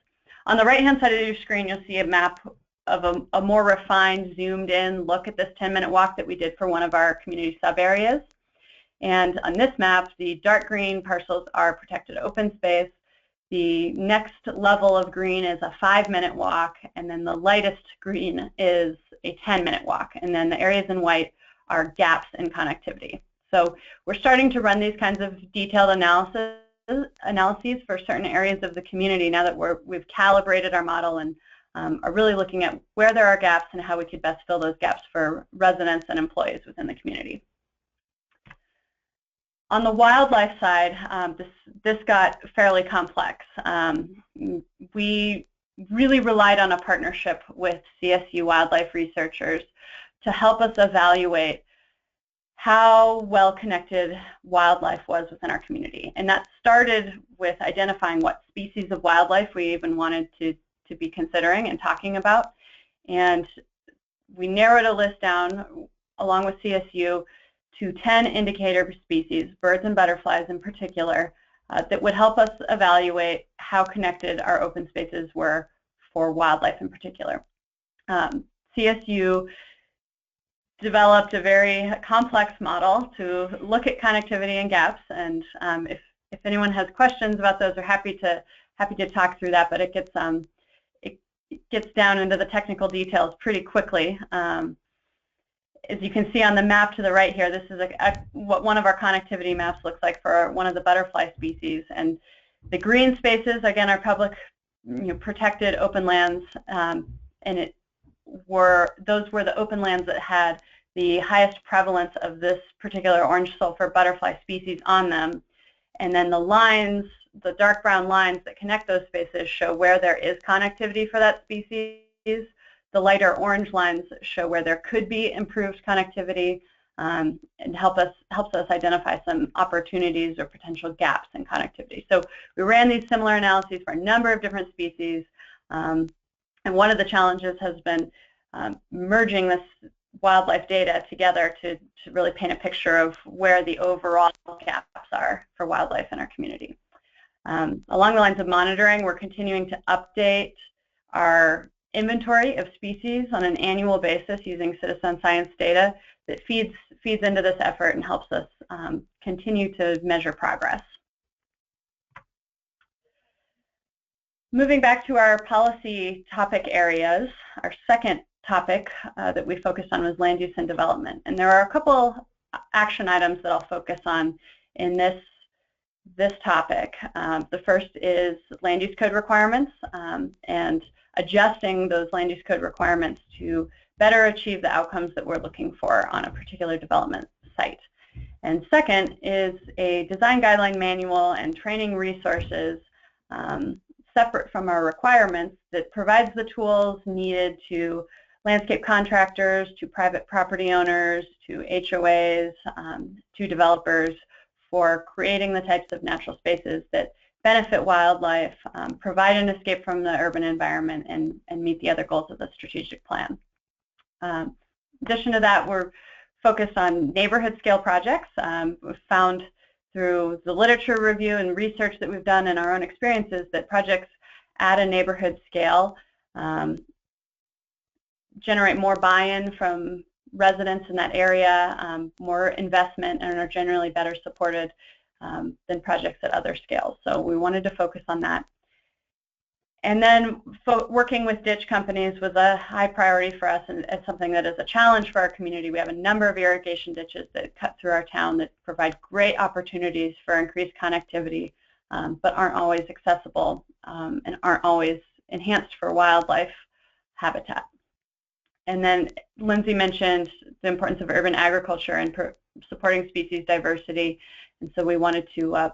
On the right-hand side of your screen, you'll see a map of a more refined, zoomed-in look at this 10-minute walk that we did for one of our community sub-areas. And on this map, the dark green parcels are protected open space. The next level of green is a 5-minute walk, and then the lightest green is a 10-minute walk. And then the areas in white are gaps in connectivity. So we're starting to run these kinds of detailed analysis for certain areas of the community now that we've calibrated our model and are really looking at where there are gaps and how we could best fill those gaps for residents and employees within the community. On the wildlife side, this got fairly complex. We really relied on a partnership with CSU wildlife researchers to help us evaluate how well connected wildlife was within our community. And that started with identifying what species of wildlife we even wanted to be considering and talking about. And we narrowed a list down along with CSU to 10 indicator species, birds and butterflies in particular, that would help us evaluate how connected our open spaces were for wildlife in particular. CSU developed a very complex model to look at connectivity and gaps, and if anyone has questions about those, we're happy to talk through that, but it gets down into the technical details pretty quickly. As you can see on the map to the right here, this is what one of our connectivity maps looks like for one of the butterfly species. And the green spaces, again, are public, protected open lands, and those were the open lands that had the highest prevalence of this particular orange sulfur butterfly species on them. And then the lines, the dark brown lines that connect those spaces show where there is connectivity for that species. The lighter orange lines show where there could be improved connectivity, and helps us identify some opportunities or potential gaps in connectivity. So we ran these similar analyses for a number of different species, and one of the challenges has been merging this wildlife data together to really paint a picture of where the overall gaps are for wildlife in our community. Along the lines of monitoring, we're continuing to update our inventory of species on an annual basis using citizen science data that feeds into this effort and helps us continue to measure progress. Moving back to our policy topic areas, our second topic that we focused on was land use and development. And there are a couple action items that I'll focus on in this topic. The first is land use code requirements and adjusting those land use code requirements to better achieve the outcomes that we're looking for on a particular development site. And second is a design guideline manual and training resources separate from our requirements that provides the tools needed to landscape contractors, to private property owners, to HOAs, to developers for creating the types of natural spaces that benefit wildlife, provide an escape from the urban environment, and meet the other goals of the strategic plan. In addition to that, we're focused on neighborhood scale projects. We've found through the literature review and research that we've done in our own experiences that projects at a neighborhood scale generate more buy-in from residents in that area, more investment, and are generally better supported than projects at other scales. So we wanted to focus on that. And then working with ditch companies was a high priority for us, and it's something that is a challenge for our community. We have a number of irrigation ditches that cut through our town that provide great opportunities for increased connectivity, but aren't always accessible and aren't always enhanced for wildlife habitat. And then Lindsay mentioned the importance of urban agriculture and supporting species diversity, and so we wanted to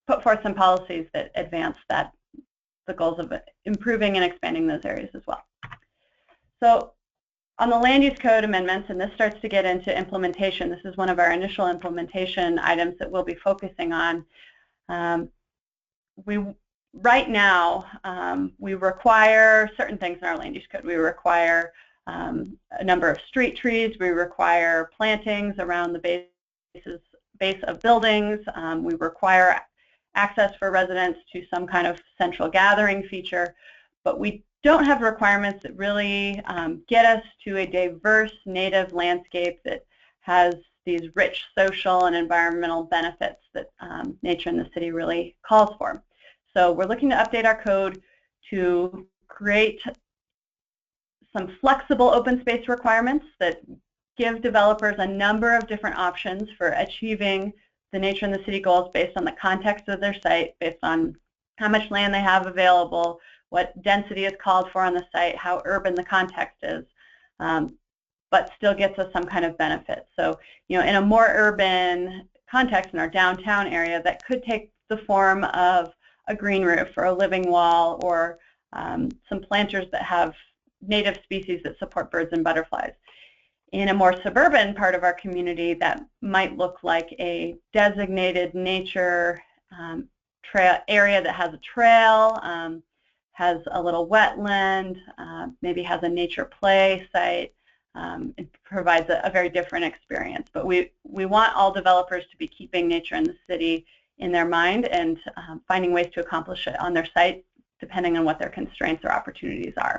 put forth some policies that advance the goals of improving and expanding those areas as well. So on the land use code amendments, and this starts to get into implementation, this is one of our initial implementation items that we'll be focusing on. Right now, we require certain things in our land use code. We require a number of street trees. We require plantings around the base of buildings. We require access for residents to some kind of central gathering feature, but we don't have requirements that really get us to a diverse native landscape that has these rich social and environmental benefits that nature in the city really calls for. So we're looking to update our code to create some flexible open space requirements that give developers a number of different options for achieving the nature and the city goals based on the context of their site, based on how much land they have available, what density is called for on the site, how urban the context is, but still gets us some kind of benefit. So, in a more urban context in our downtown area, that could take the form of a green roof or a living wall or some planters that have native species that support birds and butterflies. In a more suburban part of our community, that might look like a designated nature trail area that has a trail, has a little wetland, maybe has a nature play site. It provides a very different experience. But we want all developers to be keeping nature in the city in their mind and finding ways to accomplish it on their site, depending on what their constraints or opportunities are.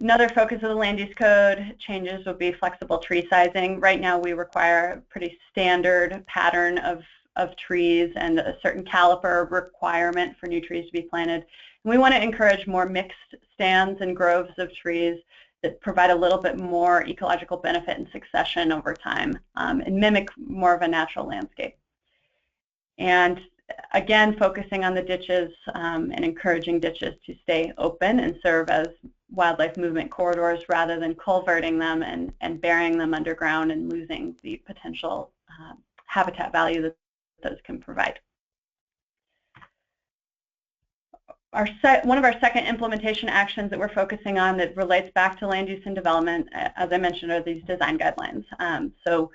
Another focus of the land use code changes would be flexible tree sizing. Right now we require a pretty standard pattern of trees and a certain caliper requirement for new trees to be planted. And we want to encourage more mixed stands and groves of trees that provide a little bit more ecological benefit and succession over time and mimic more of a natural landscape. And again, focusing on the ditches and encouraging ditches to stay open and serve as wildlife movement corridors rather than culverting them and burying them underground and losing the potential habitat value that those can provide. One of our second implementation actions that we're focusing on that relates back to land use and development, as I mentioned, are these design guidelines. So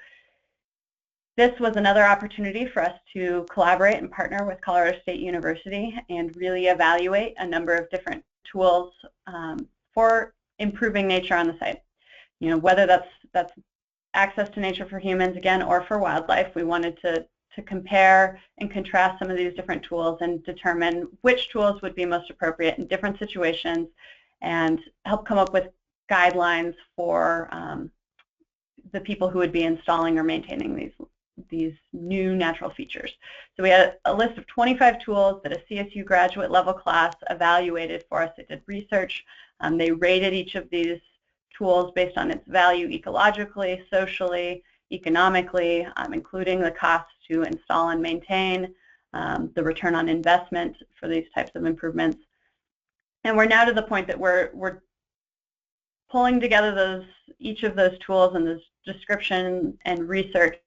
this was another opportunity for us to collaborate and partner with Colorado State University and really evaluate a number of different tools for improving nature on the site. Whether that's access to nature for humans, again, or for wildlife, we wanted to compare and contrast some of these different tools and determine which tools would be most appropriate in different situations and help come up with guidelines for the people who would be installing or maintaining these new natural features. So we had a list of 25 tools that a CSU graduate level class evaluated for us. They did research. They rated each of these tools based on its value ecologically, socially, economically, including the cost to install and maintain, the return on investment for these types of improvements. And we're now to the point that we're pulling together each of those tools and this description and research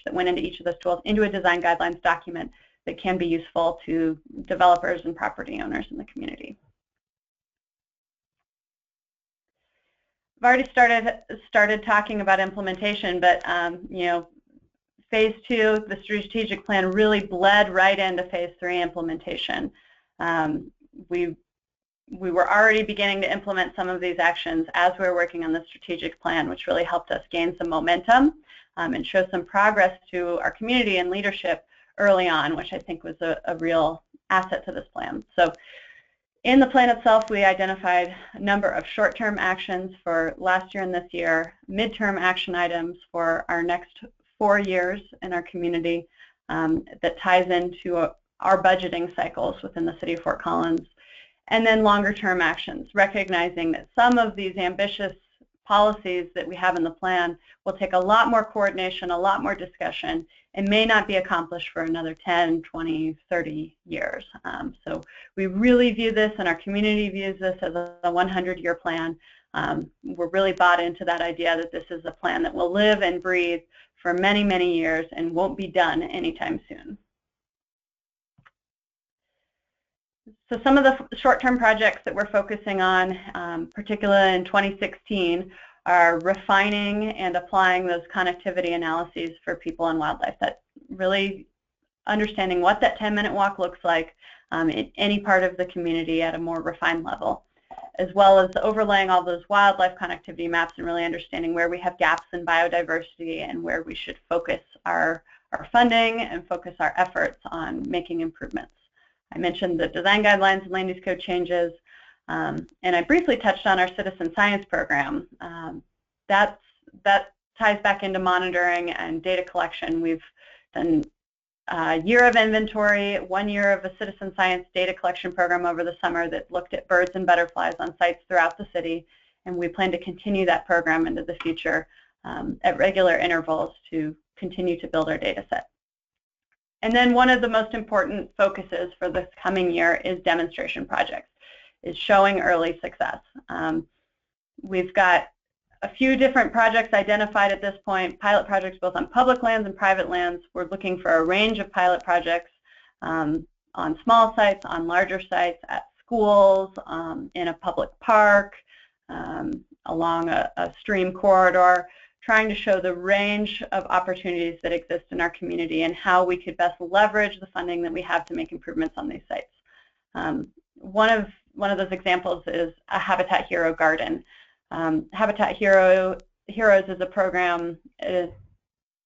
that went into each of those tools into a design guidelines document that can be useful to developers and property owners in the community. I've already started talking about implementation, but phase 2, the strategic plan, really bled right into phase 3 implementation. We were already beginning to implement some of these actions as we were working on the strategic plan, which really helped us gain some momentum and show some progress to our community and leadership early on, which I think was a real asset to this plan. So in the plan itself, we identified a number of short-term actions for last year and this year, midterm action items for our next 4 years in our community that ties into our budgeting cycles within the city of Fort Collins, and then longer-term actions, recognizing that some of these ambitious policies that we have in the plan will take a lot more coordination, a lot more discussion, and may not be accomplished for another 10, 20, 30 years. So we really view this, and our community views this as a 100-year plan. We're really bought into that idea that this is a plan that will live and breathe for many, many years and won't be done anytime soon. So some of the short-term projects that we're focusing on, particularly in 2016, are refining and applying those connectivity analyses for people and wildlife. That really understanding what that 10-minute walk looks like in any part of the community at a more refined level, as well as overlaying all those wildlife connectivity maps and really understanding where we have gaps in biodiversity and where we should focus our funding and focus our efforts on making improvements. I mentioned the design guidelines and land use code changes, and I briefly touched on our citizen science program. That ties back into monitoring and data collection. We've done a year of inventory, 1 year of a citizen science data collection program over the summer that looked at birds and butterflies on sites throughout the city, and we plan to continue that program into the future at regular intervals to continue to build our data set. And then one of the most important focuses for this coming year is demonstration projects, is showing early success. We've got a few different projects identified at this point, pilot projects both on public lands and private lands. We're looking for a range of pilot projects on small sites, on larger sites, at schools, in a public park, along a stream corridor, trying to show the range of opportunities that exist in our community and how we could best leverage the funding that we have to make improvements on these sites. One of those examples is a Habitat Hero garden. Habitat Heroes is a program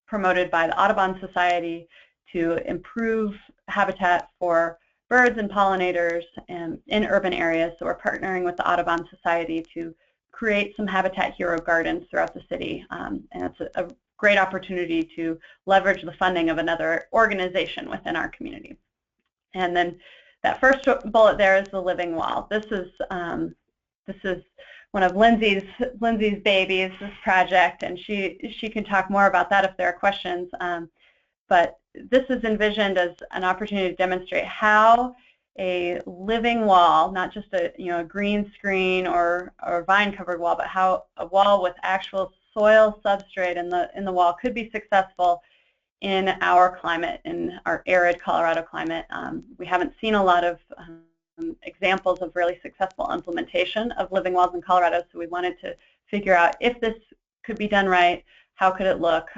promoted by the Audubon Society to improve habitat for birds and pollinators in urban areas. So we're partnering with the Audubon Society to create some Habitat Hero gardens throughout the city. And it's a great opportunity to leverage the funding of another organization within our community. And then that first bullet there is the living wall. This is one of Lindsay's babies, this project, and she can talk more about that if there are questions. But this is envisioned as an opportunity to demonstrate how a living wall, not just a green screen or vine-covered wall, but how a wall with actual soil substrate in the wall could be successful in our climate, in our arid Colorado climate. We haven't seen a lot of examples of really successful implementation of living walls in Colorado, so we wanted to figure out if this could be done right, how could it look,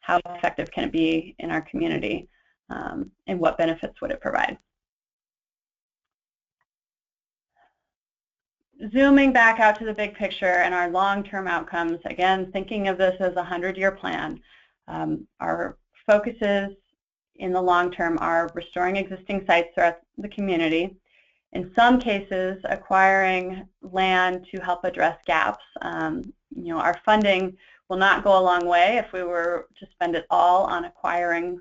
how effective can it be in our community, and what benefits would it provide. Zooming back out to the big picture and our long-term outcomes, again, thinking of this as a 100-year plan, our focuses in the long term are restoring existing sites throughout the community. In some cases, acquiring land to help address gaps. Our funding will not go a long way if we were to spend it all on acquiring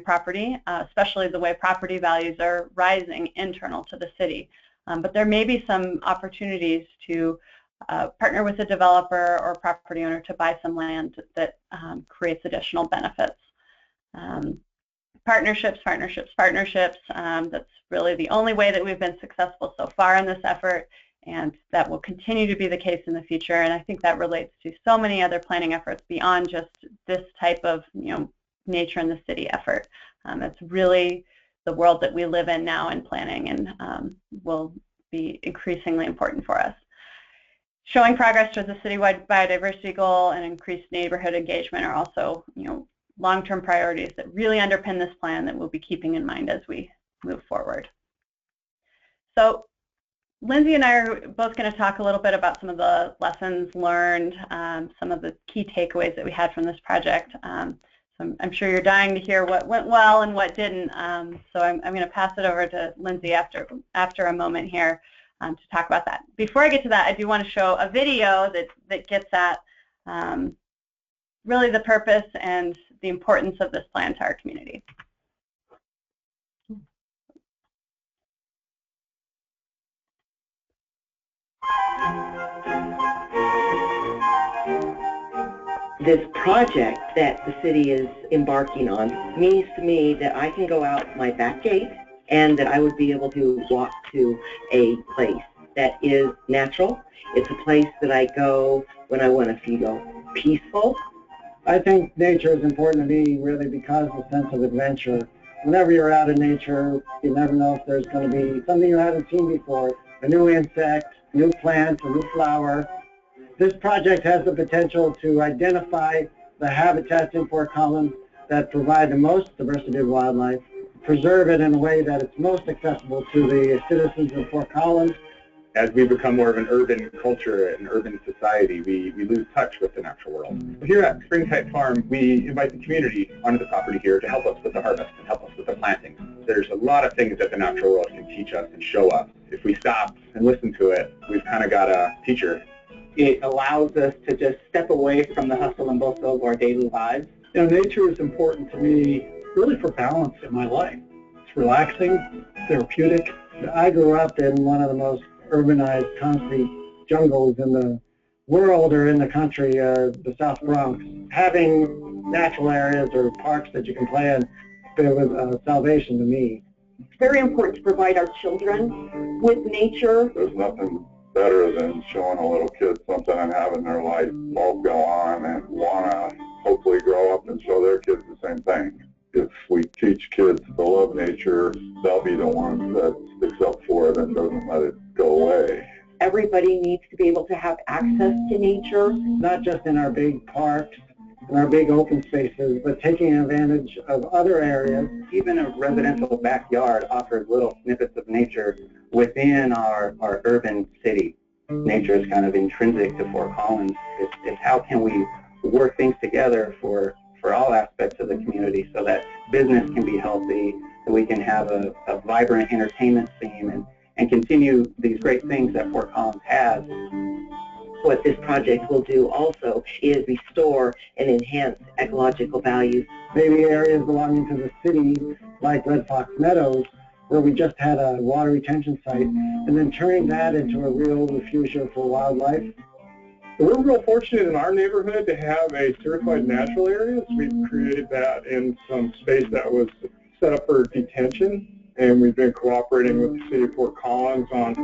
property, especially the way property values are rising internal to the city. But there may be some opportunities to partner with a developer or property owner to buy some land that creates additional benefits. Partnerships. That's really the only way that we've been successful so far in this effort, and that will continue to be the case in the future. And I think that relates to so many other planning efforts beyond just this type of nature in the city effort. It's really the world that we live in now in planning, and will be increasingly important for us. Showing progress towards the citywide biodiversity goal and increased neighborhood engagement are also long-term priorities that really underpin this plan that we'll be keeping in mind as we move forward. So Lindsay and I are both going to talk a little bit about some of the lessons learned, some of the key takeaways that we had from this project. So I'm sure you're dying to hear what went well and what didn't. So I'm going to pass it over to Lindsay after a moment here to talk about that. Before I get to that, I do want to show a video that gets at really the purpose and the importance of this plan to our community. This project that the city is embarking on means to me that I can go out my back gate and that I would be able to walk to a place that is natural. It's a place that I go when I want to feel peaceful. I think nature is important to me really because of the sense of adventure. Whenever you're out in nature, you never know if there's going to be something you haven't seen before, a new insect, new plant, a new flower. This project has the potential to identify the habitats in Fort Collins that provide the most diversity of wildlife, preserve it in a way that it's most accessible to the citizens of Fort Collins. As we become more of an urban culture, an urban society, we lose touch with the natural world. Here at Springtide Farm, we invite the community onto the property here to help us with the harvest and help us with the planting. There's a lot of things that the natural world can teach us and show us. If we stop and listen to it, we've kind of got a teacher. It allows us to just step away from the hustle and bustle of our daily lives. Nature is important to me really for balance in my life. It's relaxing, therapeutic. I grew up in one of the most urbanized concrete jungles in the world or in the country, the South Bronx. Having natural areas or parks that you can play in, it was salvation to me. It's very important to provide our children with nature. There's nothing better than showing a little kid something and having their light bulb go on and want to hopefully grow up and show their kids the same thing. If we teach kids to love nature, they'll be the ones that sticks up for it and doesn't let it go away. Everybody needs to be able to have access to nature. Not just in our big parks and our big open spaces, but taking advantage of other areas. Even a residential backyard offers little snippets of nature within our urban city. Nature is kind of intrinsic to Fort Collins. It's how can we work things together for all aspects of the community so that business can be healthy, that we can have a vibrant entertainment scene and continue these great things that Fort Collins has. What this project will do also is restore and enhance ecological values. Maybe areas belonging to the city, like Red Fox Meadows, where we just had a water retention site, and then turning that into a real refugia for wildlife. We're real fortunate in our neighborhood to have a certified natural areas. We've created that in some space that was set up for detention, and we've been cooperating with the city of Fort Collins on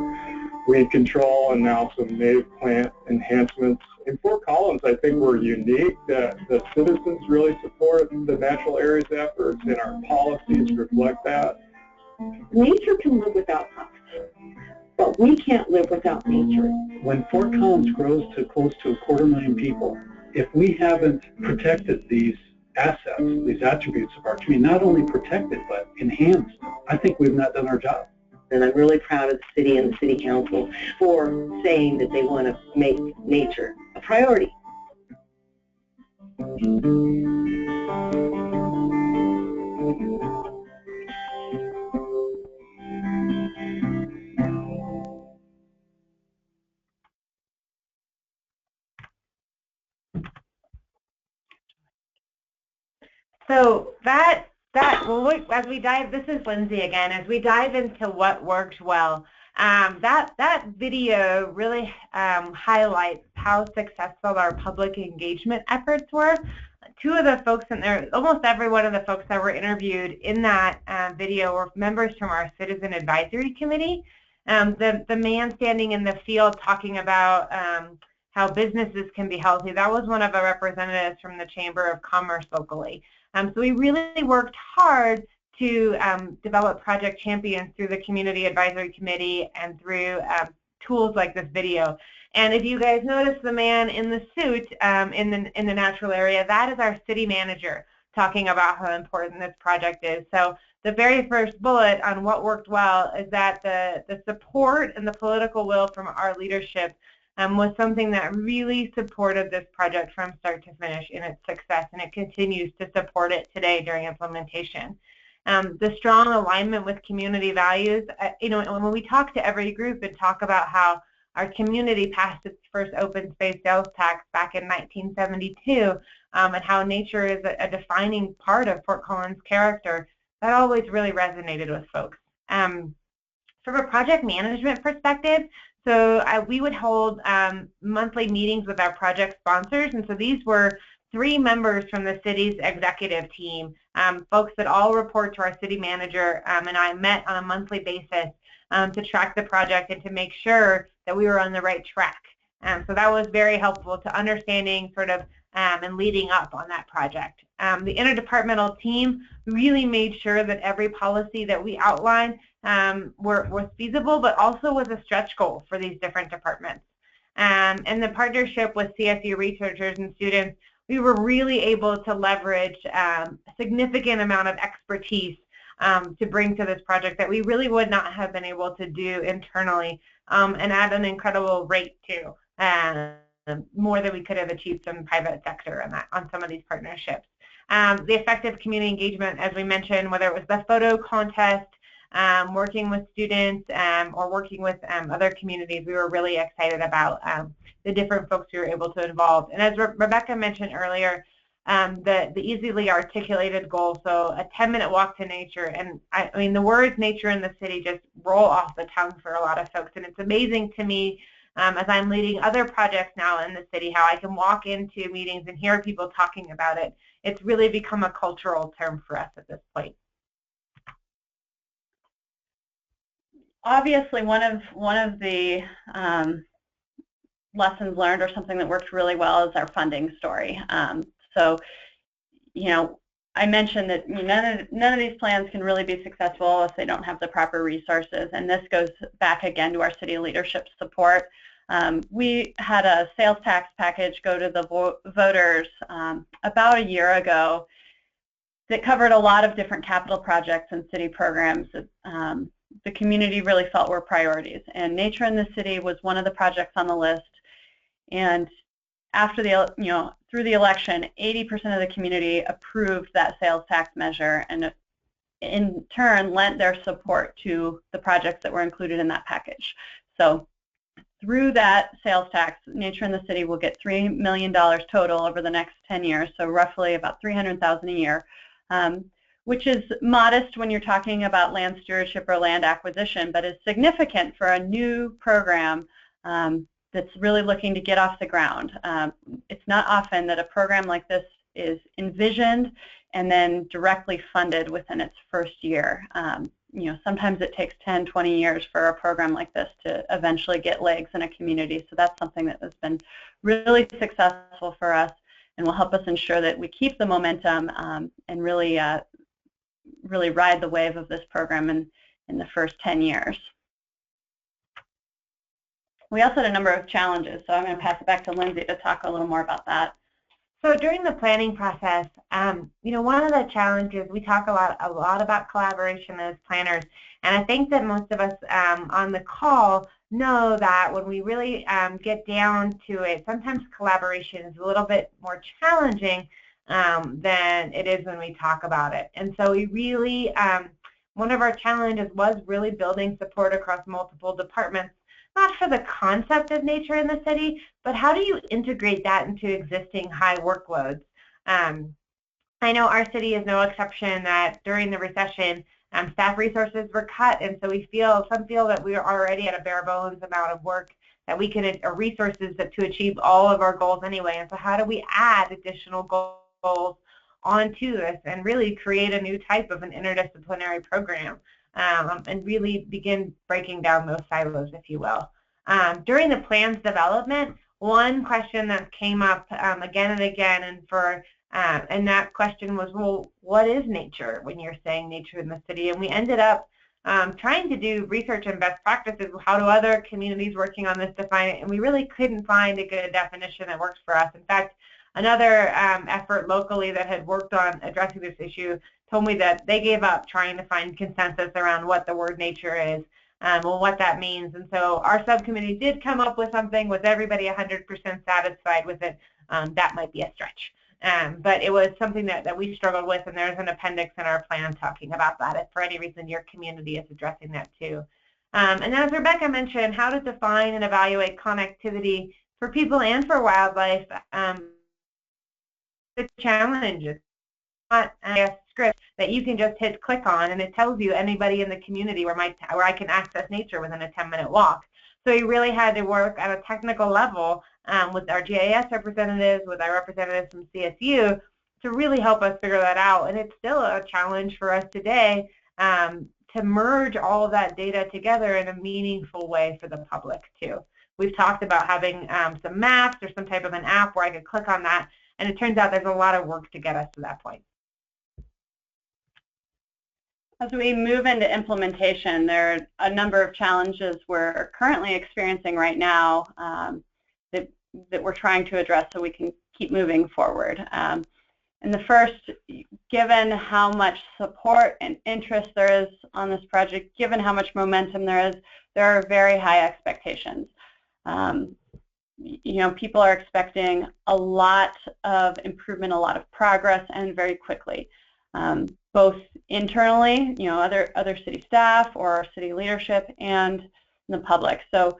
weed control and now some native plant enhancements. In Fort Collins, I think we're unique that the citizens really support the natural areas efforts, and our policies reflect that. Nature can live without us, but we can't live without nature. When Fort Collins grows to close to 250,000 people, if we haven't protected these assets, these attributes of our community, not only protected but enhanced, I think we've not done our job. And I'm really proud of the city and the city council for saying that they want to make nature a priority. So as we dive, this is Lindsay again, as we dive into what worked well, that video really highlights how successful our public engagement efforts were. Two of the folks in there, almost every one of the folks that were interviewed in that video were members from our Citizen Advisory Committee. The man standing in the field talking about how businesses can be healthy, that was one of our representatives from the Chamber of Commerce locally. So we really worked hard to develop project champions through the Community Advisory Committee and through tools like this video. And if you guys notice the man in the suit in the natural area, that is our city manager talking about how important this project is. So the very first bullet on what worked well is that the support and the political will from our leadership was something that really supported this project from start to finish in its success, and it continues to support it today during implementation. The strong alignment with community values, when we talk to every group and talk about how our community passed its first open space sales tax back in 1972, and how nature is a defining part of Fort Collins' character, that always really resonated with folks. From a project management perspective, so we would hold monthly meetings with our project sponsors, and so these were 3 members from the city's executive team, folks that all report to our city manager, and I met on a monthly basis to track the project and to make sure that we were on the right track. So that was very helpful to understanding sort of and leading up on that project. The interdepartmental team really made sure that every policy that we outlined was feasible, but also was a stretch goal for these different departments. And the partnership with CSU researchers and students, we were really able to leverage a significant amount of expertise to bring to this project that we really would not have been able to do internally, and at an incredible rate too, more than we could have achieved from the private sector on some of these partnerships. The effective community engagement, as we mentioned, whether it was the photo contest, working with students, or working with other communities, we were really excited about the different folks we were able to involve. And as Rebecca mentioned earlier, the easily articulated goal, so a 10-minute walk to nature, and I mean the words nature in the city just roll off the tongue for a lot of folks, and it's amazing to me as I'm leading other projects now in the city, how I can walk into meetings and hear people talking about it. It's really become a cultural term for us at this point. Obviously, one of the lessons learned, or something that worked really well, is our funding story. So, you know, I mentioned that none of these plans can really be successful if they don't have the proper resources, and this goes back again to our city leadership support. We had a sales tax package go to the voters about a year ago that covered a lot of different capital projects and city programs that the community really felt were priorities, and nature in the city was one of the projects on the list. And after the, through the election, 80% of the community approved that sales tax measure, and in turn lent their support to the projects that were included in that package. So through that sales tax, nature in the city will get $3 million total over the next 10 years, so roughly about $300,000 a year, which is modest when you're talking about land stewardship or land acquisition, but is significant for a new program that's really looking to get off the ground. It's not often that a program like this is envisioned and then directly funded within its first year. Sometimes it takes 10, 20 years for a program like this to eventually get legs in a community. So that's something that has been really successful for us and will help us ensure that we keep the momentum and really ride the wave of this program in the first 10 years. We also had a number of challenges, so I'm going to pass it back to Lindsay to talk a little more about that. So during the planning process, one of the challenges, we talk a lot about collaboration as planners, and I think that most of us on the call know that when we really get down to it, sometimes collaboration is a little bit more challenging than it is when we talk about it. And so we really, one of our challenges was really building support across multiple departments, not for the concept of nature in the city, but how do you integrate that into existing high workloads? I know our city is no exception that during the recession, staff resources were cut, and so some feel that we are already at a bare bones amount of work that we can, or resources to achieve all of our goals anyway. And so how do we add additional goals onto this and really create a new type of an interdisciplinary program? And really begin breaking down those silos, if you will. During the plan's development, one question that came up again and again, and that question was, well, what is nature when you're saying nature in the city? And we ended up trying to do research and best practices. How do other communities working on this define it? And we really couldn't find a good definition that works for us. In fact, another effort locally that had worked on addressing this issue told me that they gave up trying to find consensus around what the word nature is, or what that means. And so our subcommittee did come up with something. Was everybody 100% satisfied with it? That might be a stretch. But it was something that we struggled with, and there's an appendix in our plan talking about that if for any reason your community is addressing that too. And as Rebecca mentioned, how to define and evaluate connectivity for people and for wildlife. The challenge is not a script that you can just hit click on and it tells you anybody in the community where I can access nature within a 10-minute walk. So we really had to work at a technical level with our GIS representatives, with our representatives from CSU to really help us figure that out. And it's still a challenge for us today to merge all of that data together in a meaningful way for the public too. We've talked about having some maps or some type of an app where I could click on that, and it turns out there's a lot of work to get us to that point. As we move into implementation, there are a number of challenges we're currently experiencing right now that we're trying to address so we can keep moving forward. And the first, given how much support and interest there is on this project, given how much momentum there is, there are very high expectations. People are expecting a lot of improvement, a lot of progress, and very quickly. Both internally, other city staff or city leadership, and the public. So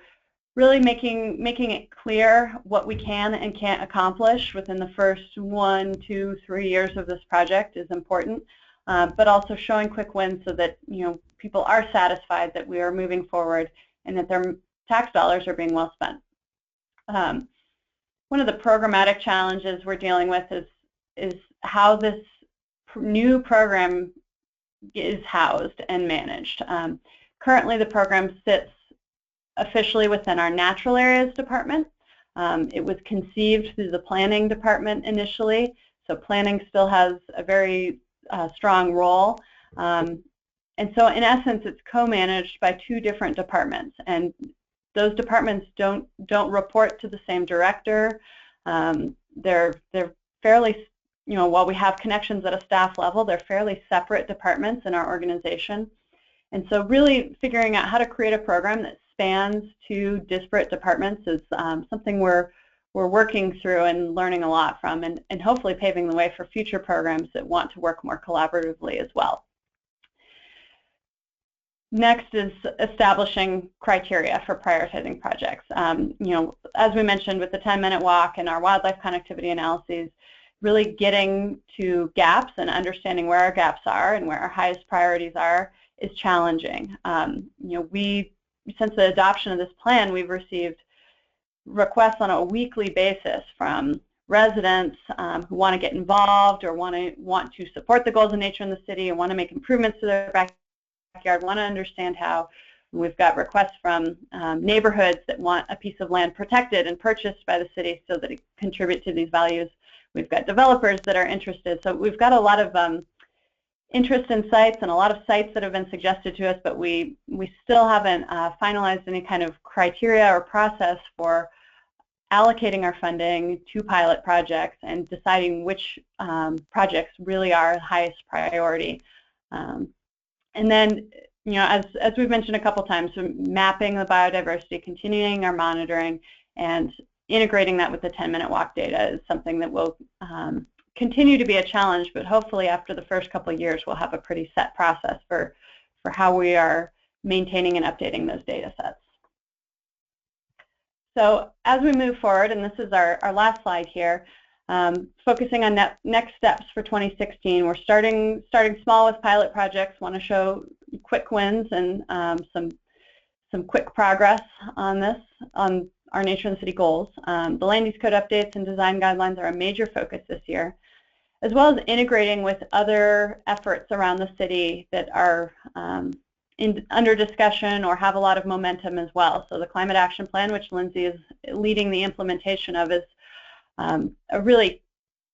really making it clear what we can and can't accomplish within the first 1, 2, 3 years of this project is important, but also showing quick wins so that people are satisfied that we are moving forward and that they're tax dollars are being well spent. One of the programmatic challenges we're dealing with is how this new program is housed and managed. Currently, the program sits officially within our natural areas department. It was conceived through the planning department initially, so planning still has a very strong role. And so in essence, it's co-managed by two different departments, and those departments don't report to the same director. They're fairly, while we have connections at a staff level, they're fairly separate departments in our organization. And so really figuring out how to create a program that spans two disparate departments is something we're working through and learning a lot from, and hopefully paving the way for future programs that want to work more collaboratively as well. Next is establishing criteria for prioritizing projects. As we mentioned with the 10-minute walk and our wildlife connectivity analyses, really getting to gaps and understanding where our gaps are and where our highest priorities are is challenging. Since the adoption of this plan, we've received requests on a weekly basis from residents who want to get involved or want to support the goals of nature in the city and want to make improvements to their backyard, want to understand how. We've got requests from neighborhoods that want a piece of land protected and purchased by the city so that it contributes to these values. We've got developers that are interested. So we've got a lot of interest in sites and a lot of sites that have been suggested to us, but we still haven't finalized any kind of criteria or process for allocating our funding to pilot projects and deciding which projects really are the highest priority. And then, as we've mentioned a couple times, mapping the biodiversity, continuing our monitoring, and integrating that with the 10-minute walk data is something that will continue to be a challenge, but hopefully after the first couple of years we'll have a pretty set process for how we are maintaining and updating those data sets. So as we move forward, and this is our last slide here, focusing on next steps for 2016, we're starting small with pilot projects, want to show quick wins and some quick progress on our Nature in the City goals. The land use code updates and design guidelines are a major focus this year, as well as integrating with other efforts around the city that are under discussion or have a lot of momentum as well. So the Climate Action Plan, which Lindsay is leading the implementation of, is a really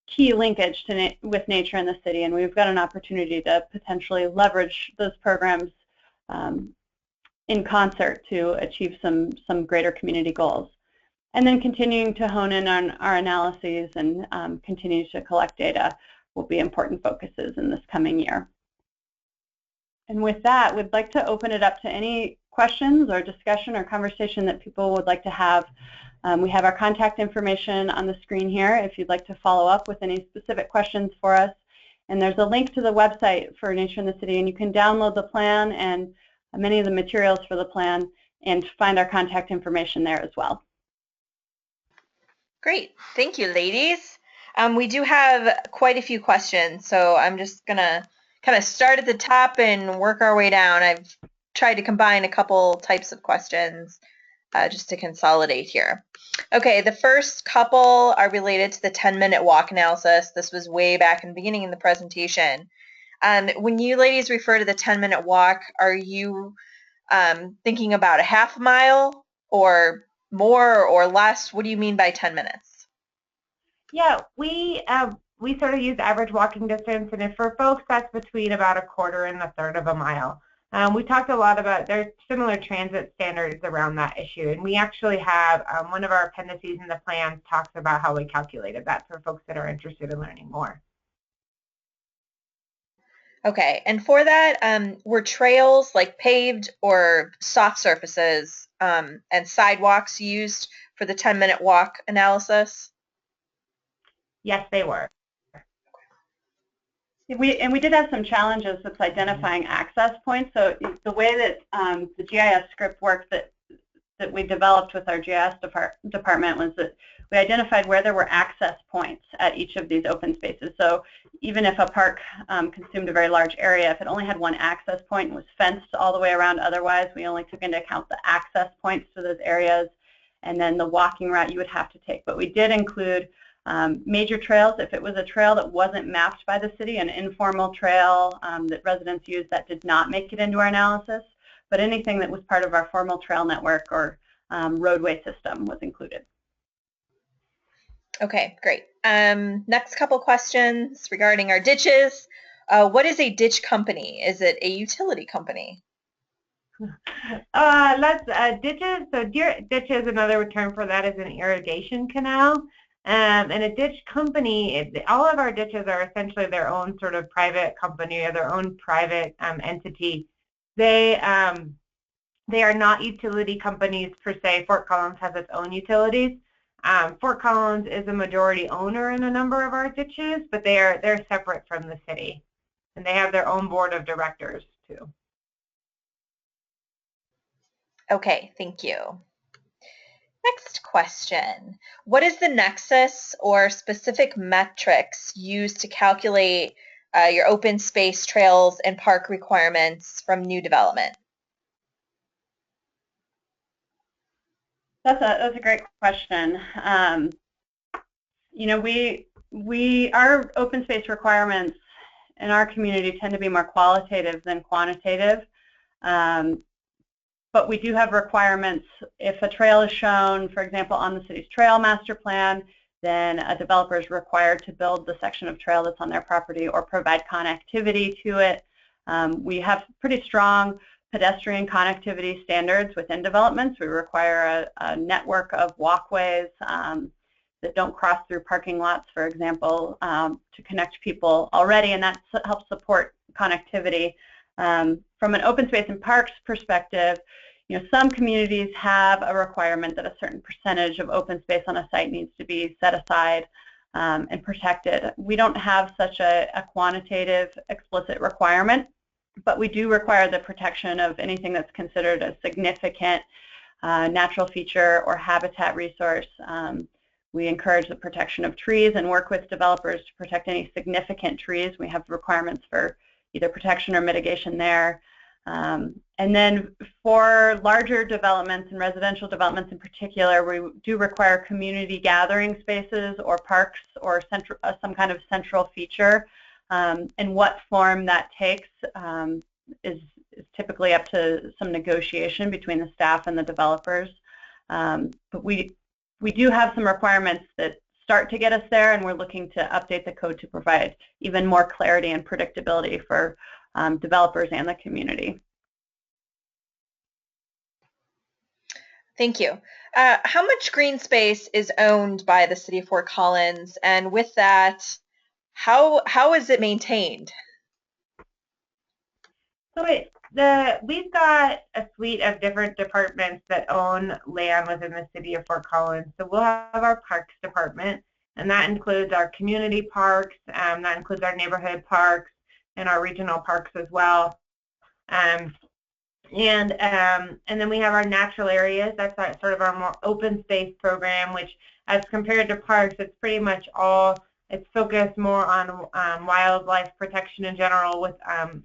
key linkage with nature in the city, and we've got an opportunity to potentially leverage those programs in concert to achieve some greater community goals. And then continuing to hone in on our analyses and continue to collect data will be important focuses in this coming year. And with that, we'd like to open it up to any questions or discussion or conversation that people would like to have. We have our contact information on the screen here if you'd like to follow up with any specific questions for us. And there's a link to the website for Nature in the City, and you can download the plan and many of the materials for the plan and find our contact information there as well. Great. Thank you, ladies. We do have quite a few questions, so I'm just going to kind of start at the top and work our way down. I've tried to combine a couple types of questions just to consolidate here. Okay, the first couple are related to the 10-minute walk analysis. This was way back in the beginning in the presentation. When you ladies refer to the 10-minute walk, are you thinking about a half mile or more or less? What do you mean by 10 minutes? Yeah, we sort of use average walking distance, and if for folks that's between about a quarter and a third of a mile. We talked a lot about, there's similar transit standards around that issue, and we actually have one of our appendices in the plan talks about how we calculated that for folks that are interested in learning more. Okay, and for that, were trails like paved or soft surfaces and sidewalks used for the 10-minute walk analysis? Yes, they were. We did have some challenges with identifying access points. So the way that the GIS script works that we developed with our GIS department was that we identified where there were access points at each of these open spaces. So even if a park consumed a very large area, if it only had one access point and was fenced all the way around otherwise, we only took into account the access points to those areas and then the walking route you would have to take. But we did include major trails. If it was a trail that wasn't mapped by the city, an informal trail that residents used, that did not make it into our analysis. But anything that was part of our formal trail network or roadway system was included. Okay, great. Next couple questions regarding our ditches. What is a ditch company? Is it a utility company? Ditches. So ditch is another term for that is an irrigation canal. And a ditch company, all of our ditches are essentially their own sort of private company or their own private entity. They are not utility companies per se. Fort Collins has its own utilities. Fort Collins is a majority owner in a number of our ditches, but they're separate from the city, and they have their own board of directors too. Okay, thank you. Next question. What is the nexus or specific metrics used to calculate your open space, trails, and park requirements from new development? That's a great question. You know, our open space requirements in our community tend to be more qualitative than quantitative. But we do have requirements. If a trail is shown, for example, on the city's trail master plan, then a developer is required to build the section of trail that's on their property or provide connectivity to it. We have pretty strong pedestrian connectivity standards within developments. We require a network of walkways that don't cross through parking lots, for example, to connect people already, and that helps support connectivity. From an open space and parks perspective, you know, some communities have a requirement that a certain percentage of open space on a site needs to be set aside and protected. We don't have such a quantitative explicit requirement, but we do require the protection of anything that's considered a significant natural feature or habitat resource. We encourage the protection of trees and work with developers to protect any significant trees. We have requirements for either protection or mitigation there. And then for larger developments and residential developments in particular, we do require community gathering spaces or parks or some kind of central feature. And what form that takes is typically up to some negotiation between the staff and the developers. But we do have some requirements that start to get us there, and we're looking to update the code to provide even more clarity and predictability for developers and the community. Thank you. How much green space is owned by the City of Fort Collins, and with that, how is it maintained? So we've got a suite of different departments that own land within the City of Fort Collins. So we'll have our Parks Department, and that includes our community parks, that includes our neighborhood parks, and our regional parks as well. And then we have our natural areas. That's sort of our more open space program, which as compared to parks, it's pretty much it's focused more on wildlife protection in general with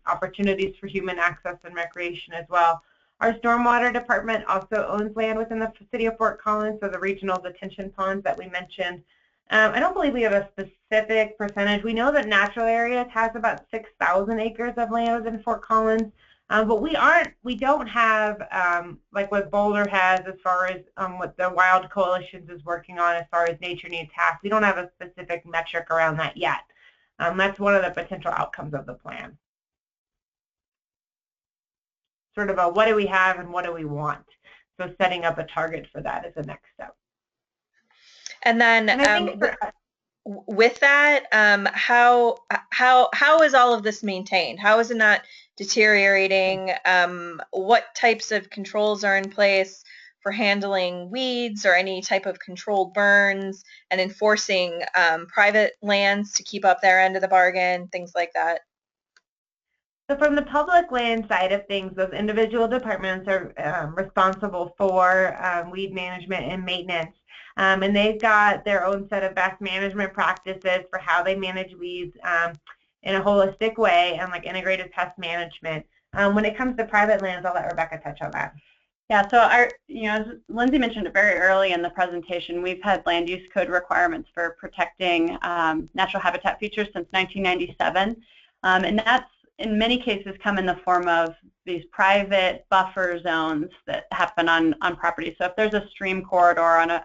opportunities for human access and recreation as well. Our stormwater department also owns land within the City of Fort Collins, so the regional detention ponds that we mentioned. I don't believe we have a specific percentage. We know that natural areas has about 6,000 acres of land within Fort Collins. But we don't have, like what Boulder has as far as what the Wild Coalitions is working on as far as nature needs half. We don't have a specific metric around that yet. That's one of the potential outcomes of the plan. Sort of a what do we have and what do we want? So setting up a target for that is the next step. And then with that, how is all of this maintained? How is it not deteriorating? What types of controls are in place for handling weeds or any type of controlled burns and enforcing private lands to keep up their end of the bargain, things like that? So from the public land side of things, those individual departments are responsible for weed management and maintenance. And they've got their own set of best management practices for how they manage weeds in a holistic way, and like integrated pest management. When it comes to private lands, I'll let Rebecca touch on that. Yeah, so as Lindsay mentioned it very early in the presentation, we've had land use code requirements for protecting natural habitat features since 1997, and that's in many cases come in the form of these private buffer zones that happen on property. So if there's a stream corridor on a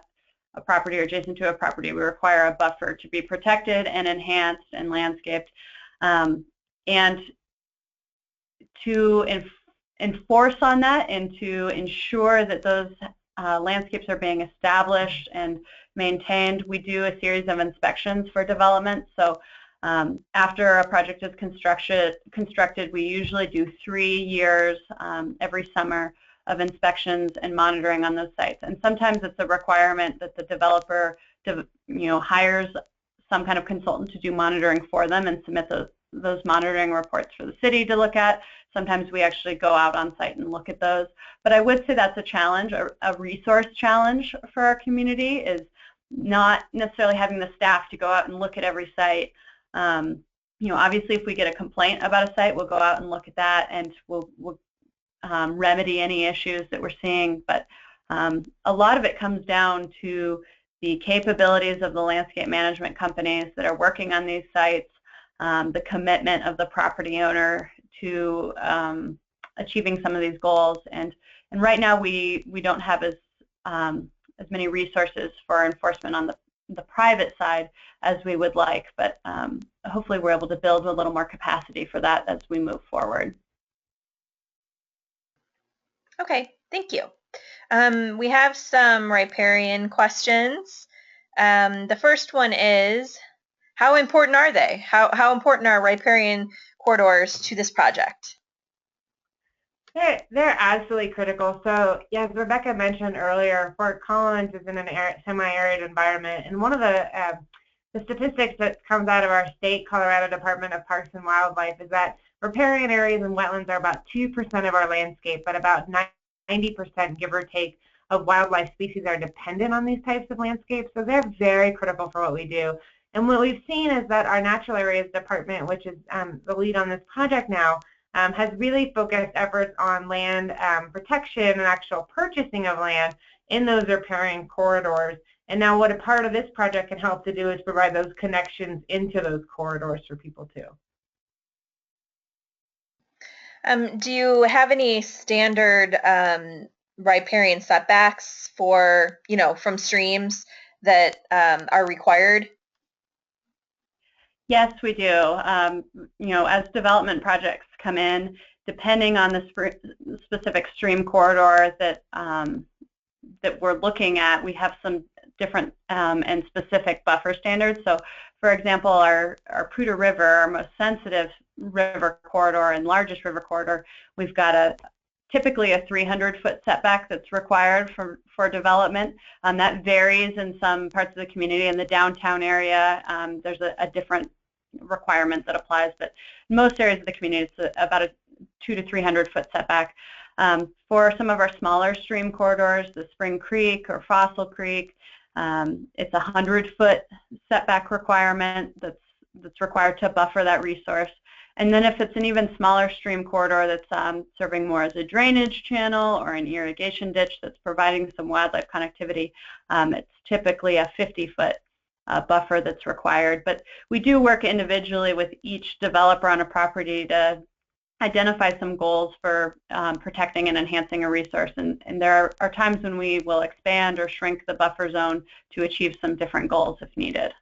property or adjacent to a property, we require a buffer to be protected and enhanced and landscaped, and to enforce on that and to ensure that those landscapes are being established and maintained. We do a series of inspections for development. So after a project is constructed, we usually do 3 years every summer of inspections and monitoring on those sites. And sometimes it's a requirement that the developer hires some kind of consultant to do monitoring for them and submit those monitoring reports for the city to look at. Sometimes we actually go out on site and look at those. But I would say that's a challenge, a resource challenge for our community, is not necessarily having the staff to go out and look at every site. Obviously if we get a complaint about a site, we'll go out and look at that, and we'll remedy any issues that we're seeing. But a lot of it comes down to the capabilities of the landscape management companies that are working on these sites, the commitment of the property owner to achieving some of these goals. And right now we don't have as many resources for enforcement on the private side as we would like, but hopefully we're able to build a little more capacity for that as we move forward. Okay, thank you. We have some riparian questions. The first one is, how important are they? How important are riparian corridors to this project? They're absolutely critical. So, yeah, as Rebecca mentioned earlier, Fort Collins is in a semi-arid environment, and one of the statistics that comes out of our state Colorado Department of Parks and Wildlife is that riparian areas and wetlands are about 2% of our landscape, but about 90%, give or take, of wildlife species are dependent on these types of landscapes. So they're very critical for what we do. And what we've seen is that our Natural Areas Department, which is the lead on this project now, has really focused efforts on land protection and actual purchasing of land in those riparian corridors. And now what a part of this project can help to do is provide those connections into those corridors for people too. Do you have any standard riparian setbacks for, from streams that are required? Yes, we do. As development projects come in, depending on the specific stream corridor that we're looking at, we have some different and specific buffer standards. So, for example, our Poudre River, our most sensitive river corridor and largest river corridor, we've got typically a 300-foot setback that's required for development. That varies in some parts of the community. In the downtown area, there's a different requirement that applies, but in most areas of the community, it's about a 200 to 300-foot setback. For some of our smaller stream corridors, the Spring Creek or Fossil Creek, it's a 100-foot setback requirement that's required to buffer that resource. And then if it's an even smaller stream corridor that's serving more as a drainage channel or an irrigation ditch that's providing some wildlife connectivity, it's typically a 50-foot buffer that's required. But we do work individually with each developer on a property to identify some goals for protecting and enhancing a resource. And there are times when we will expand or shrink the buffer zone to achieve some different goals if needed.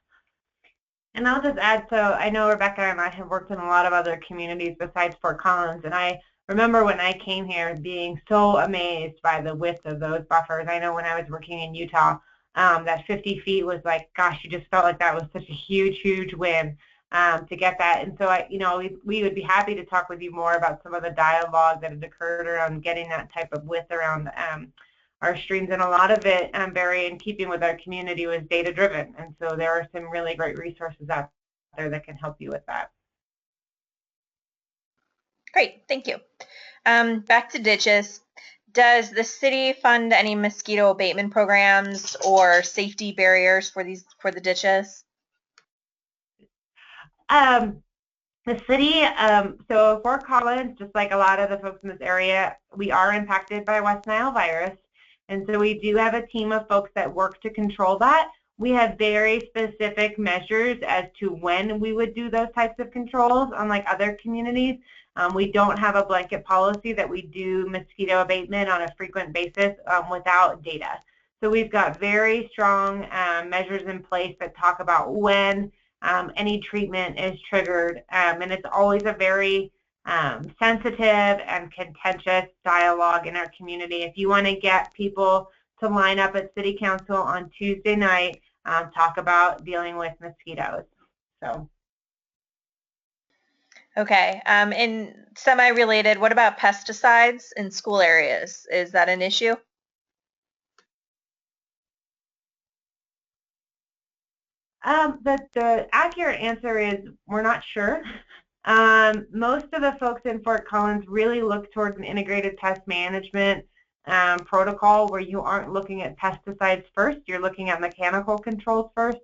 And I'll just add, so I know Rebecca and I have worked in a lot of other communities besides Fort Collins, and I remember when I came here being so amazed by the width of those buffers. I know when I was working in Utah, that 50 feet was like, gosh, you just felt like that was such a huge, huge win to get that. And so, we would be happy to talk with you more about some of the dialogue that has occurred around getting that type of width around our streams, and a lot of it, very in keeping with our community, was data-driven. And so there are some really great resources out there that can help you with that. Great, thank you. Back to ditches. Does the city fund any mosquito abatement programs or safety barriers for the ditches? The city, so Fort Collins, just like a lot of the folks in this area, we are impacted by West Nile virus. And so we do have a team of folks that work to control that. We have very specific measures as to when we would do those types of controls, unlike other communities. We don't have a blanket policy that we do mosquito abatement on a frequent basis without data. So we've got very strong measures in place that talk about when any treatment is triggered, and it's always a very sensitive and contentious dialogue in our community. If you want to get people to line up at City Council on Tuesday night, talk about dealing with mosquitoes. So. Okay, and semi-related, what about pesticides in school areas? Is that an issue? The accurate answer is we're not sure. Most of the folks in Fort Collins really look towards an integrated pest management protocol where you aren't looking at pesticides first, you're looking at mechanical controls first.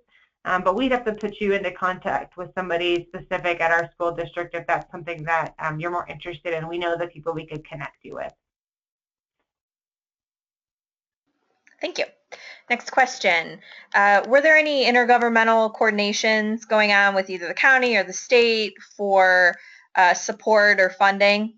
But we'd have to put you into contact with somebody specific at our school district if that's something that you're more interested in. We know the people we could connect you with. Thank you. Next question. Were there any intergovernmental coordinations going on with either the county or the state for support or funding?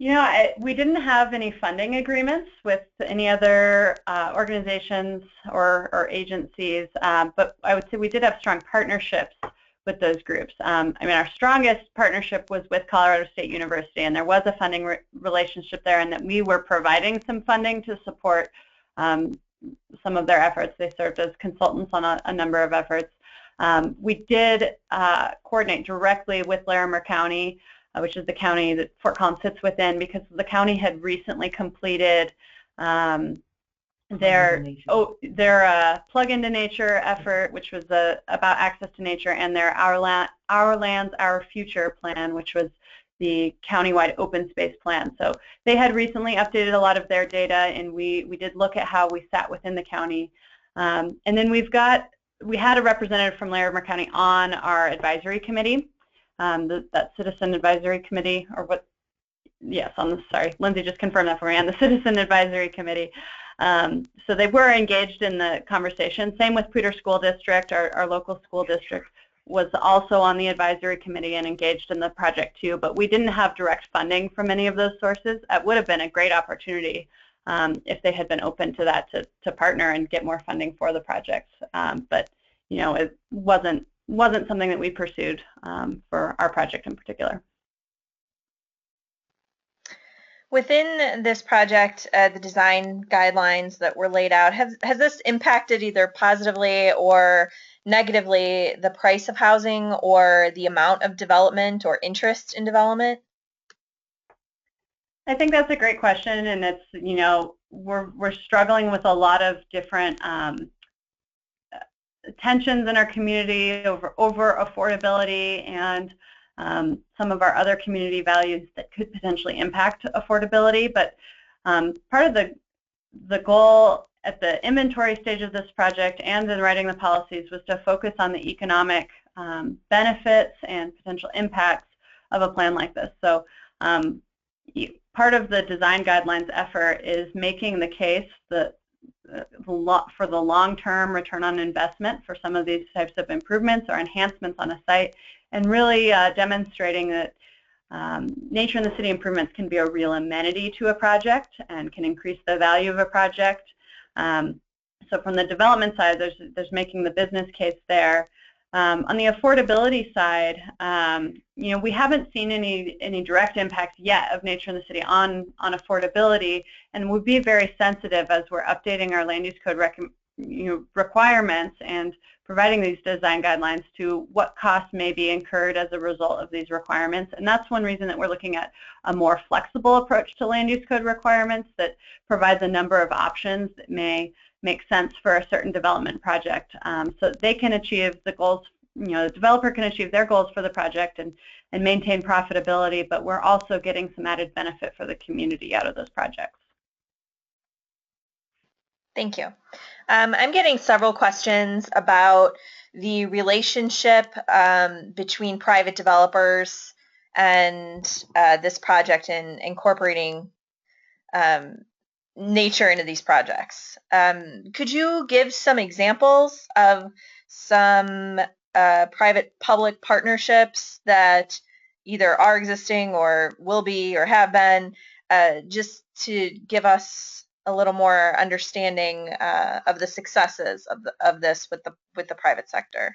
You know, we didn't have any funding agreements with any other organizations or agencies, but I would say we did have strong partnerships with those groups. I mean, our strongest partnership was with Colorado State University, and there was a funding relationship there, and that we were providing some funding to support some of their efforts. They served as consultants on a number of efforts. We did coordinate directly with Larimer County, which is the county that Fort Collins sits within, because the county had recently completed their Plug into Nature effort, which was about access to nature, and their Our Lands, Our Future plan, which was the countywide open space plan. So they had recently updated a lot of their data, and we did look at how we sat within the county. And then we had a representative from Larimer County on our advisory committee, that Citizen Advisory Committee, or what? Yes, sorry, Lindsay just confirmed that for me, on the Citizen Advisory Committee. So they were engaged in the conversation. Same with Poudre School District, our local school district was also on the advisory committee and engaged in the project too, but we didn't have direct funding from any of those sources. It would have been a great opportunity if they had been open to that, to partner and get more funding for the projects. But you know, it wasn't something that we pursued for our project in particular. Within this project, the design guidelines that were laid out, has this impacted either positively or negatively the price of housing or the amount of development or interest in development? I think that's a great question, and it's, you know, we're struggling with a lot of different tensions in our community over affordability and some of our other community values that could potentially impact affordability. But part of the goal at the inventory stage of this project and in writing the policies was to focus on the economic benefits and potential impacts of a plan like this. So part of the design guidelines effort is making the case that for the long-term return on investment for some of these types of improvements or enhancements on a site, and really demonstrating that nature in the city improvements can be a real amenity to a project and can increase the value of a project. So from the development side, there's making the business case there. On the affordability side, you know, we haven't seen any direct impact yet of nature in the city on affordability, and we'll be very sensitive as we're updating our land use code requirements and providing these design guidelines to what costs may be incurred as a result of these requirements. And that's one reason that we're looking at a more flexible approach to land use code requirements that provides a number of options that may make sense for a certain development project, so they can achieve the goals the developer can achieve their goals for the project and maintain profitability, but we're also getting some added benefit for the community out of those projects. Thank you. I'm getting several questions about the relationship between private developers and this project and incorporating nature into these projects. Could you give some examples of some private-public partnerships that either are existing or will be or have been, just to give us a little more understanding of the successes of this with the private sector?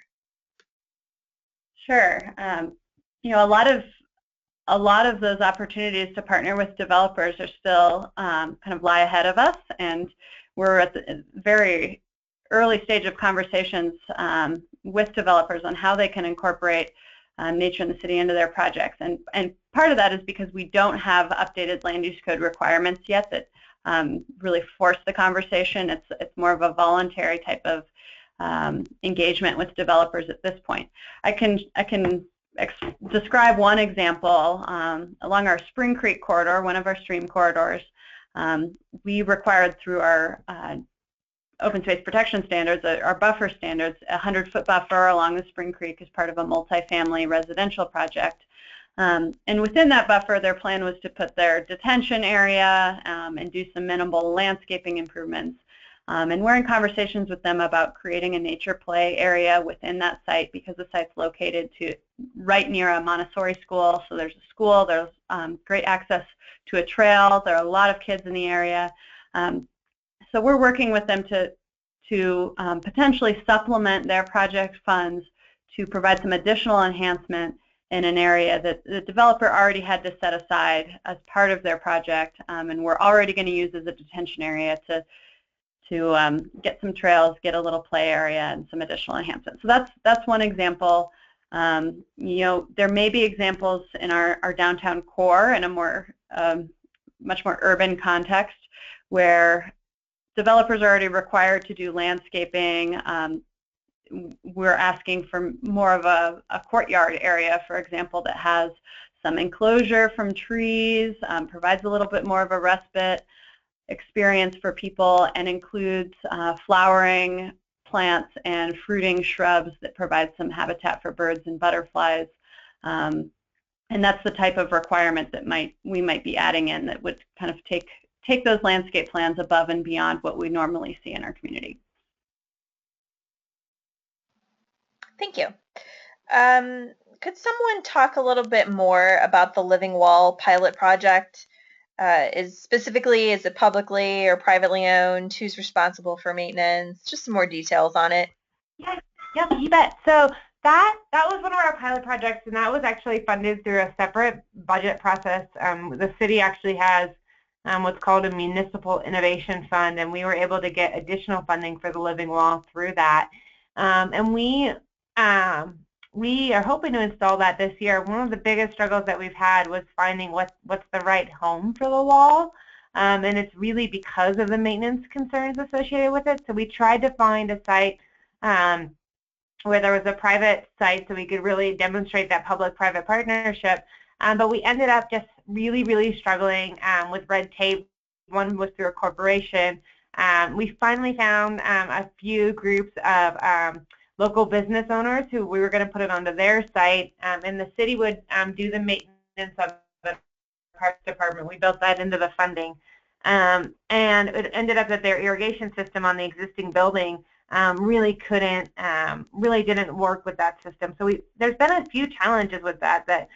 Sure. A lot of those opportunities to partner with developers are still kind of lie ahead of us, and we're at the very early stage of conversations with developers on how they can incorporate nature in the city into their projects. And part of that is because we don't have updated land use code requirements yet that really force the conversation. It's more of a voluntary type of engagement with developers at this point. I can describe one example. Along our Spring Creek corridor, one of our stream corridors, we required through our open space protection standards, our buffer standards, a 100-foot buffer along the Spring Creek as part of a multifamily residential project. And within that buffer, their plan was to put their detention area and do some minimal landscaping improvements. And we're in conversations with them about creating a nature play area within that site because the site's located right near a Montessori school. So there's a school, there's great access to a trail, there are a lot of kids in the area. So we're working with them to potentially supplement their project funds to provide some additional enhancement in an area that the developer already had to set aside as part of their project, and we're already going to use as a detention area to get some trails, get a little play area, and some additional enhancements. So that's one example. There may be examples in our downtown core in a much more urban context where developers are already required to do landscaping. We're asking for more of a courtyard area, for example, that has some enclosure from trees, provides a little bit more of a respite experience for people, and includes flowering plants and fruiting shrubs that provide some habitat for birds and butterflies. And that's the type of requirement that we might be adding in that would kind of take those landscape plans above and beyond what we normally see in our community. Thank you. Could someone talk a little bit more about the Living Wall pilot project? Is it publicly or privately owned? Who's responsible for maintenance? Just some more details on it. Yeah, you bet. So that was one of our pilot projects, and that was actually funded through a separate budget process. The city actually has what's called a municipal innovation fund, and we were able to get additional funding for the Living Wall through that. And we are hoping to install that this year. One of the biggest struggles that we've had was finding what's the right home for the wall, and it's really because of the maintenance concerns associated with it. So we tried to find a site where there was a private site so we could really demonstrate that public-private partnership, but we ended up just really struggling with red tape. One was through a corporation. We finally found a few groups of local business owners who we were going to put it onto their site, and the city would do the maintenance of the parks department. We built that into the funding, and it ended up that their irrigation system on the existing building really didn't work with that system. So there's been a few challenges with that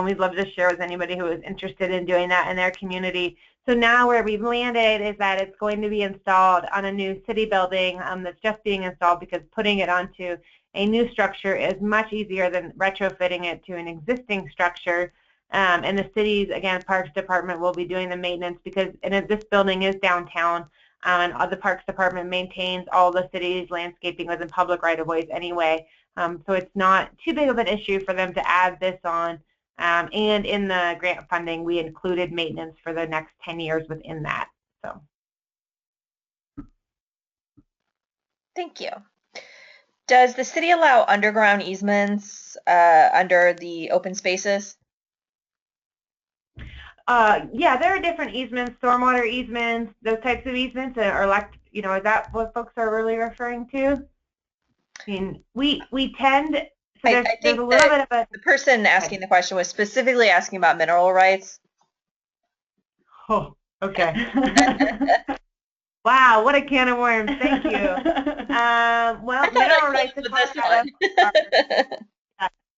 we'd love to share with anybody who is interested in doing that in their community. So now where we've landed is that it's going to be installed on a new city building that's just being installed, because putting it onto a new structure is much easier than retrofitting it to an existing structure. And the city's, again, Parks Department will be doing the maintenance, because this building is downtown, and the Parks Department maintains all the city's landscaping within public right-of-ways anyway. So it's not too big of an issue for them to add this on. And in the grant funding, we included maintenance for the next 10 years within that. So, thank you. Does the city allow underground easements under the open spaces? Yeah, there are different easements, stormwater easements, those types of easements, or like, you know, is that what folks are really referring to? I mean, we tend, so there's a little bit of a... The person asking the question was specifically asking about mineral rights. Oh, okay. Wow, what a can of worms. Thank you. Well, mineral rights in Colorado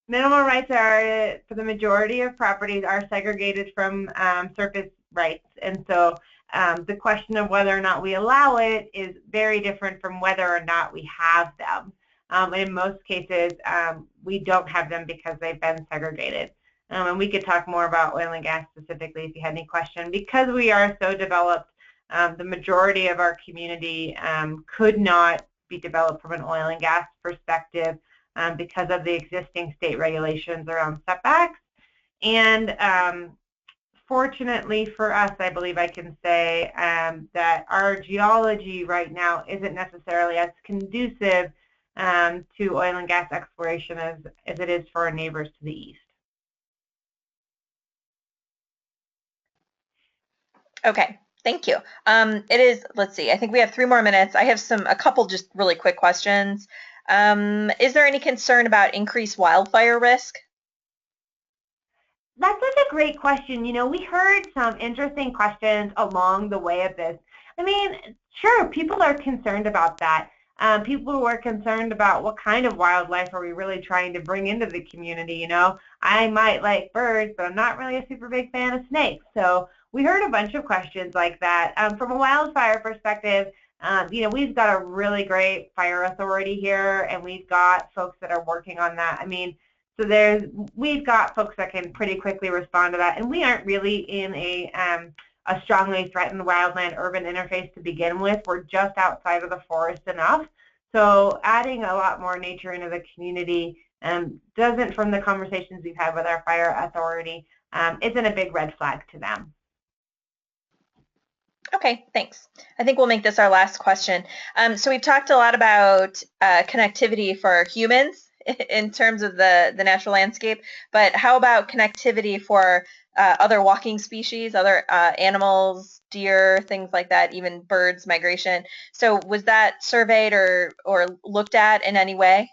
minimal rights are, for the majority of properties, are segregated from surface rights. And so the question of whether or not we allow it is very different from whether or not we have them. In most cases, we don't have them because they've been segregated. And we could talk more about oil and gas specifically if you had any question. Because we are so developed, the majority of our community could not be developed from an oil and gas perspective because of the existing state regulations around setbacks. And fortunately for us, I believe I can say that our geology right now isn't necessarily as conducive to oil and gas exploration as it is for our neighbors to the east. Okay, thank you. It is, let's see, I think we have 3 more minutes. I have a couple just really quick questions. Is there any concern about increased wildfire risk? That's such a great question. You know, we heard some interesting questions along the way of this. I mean, sure, people are concerned about that. People were concerned about what kind of wildlife are we really trying to bring into the community. You know, I might like birds, but I'm not really a super big fan of snakes. So we heard a bunch of questions like that. From a wildfire perspective, you know, we've got a really great fire authority here, and we've got folks that are working on that. I mean, so we've got folks that can pretty quickly respond to that, and we aren't really in a strongly threatened wildland urban interface to begin with. We're just outside of the forest enough. So adding a lot more nature into the community doesn't, from the conversations we've had with our fire authority, isn't a big red flag to them. Okay, thanks. I think we'll make this our last question. So we've talked a lot about connectivity for humans in terms of the natural landscape, but how about connectivity for other walking species, other animals, deer, things like that, even birds, migration? So was that surveyed or looked at in any way?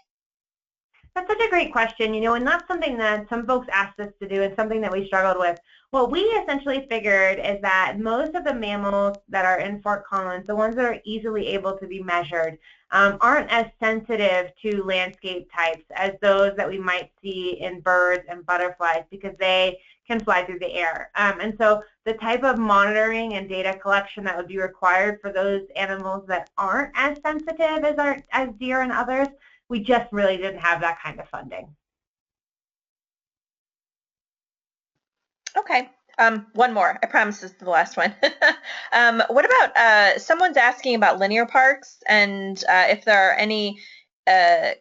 That's such a great question, you know, and that's something that some folks asked us to do and something that we struggled with. What we essentially figured is that most of the mammals that are in Fort Collins, the ones that are easily able to be measured, aren't as sensitive to landscape types as those that we might see in birds and butterflies because they can fly through the air. And so the type of monitoring and data collection that would be required for those animals that aren't as sensitive as deer and others, we just really didn't have that kind of funding. Okay. One more. I promise this is the last one. What about someone's asking about linear parks and if there are any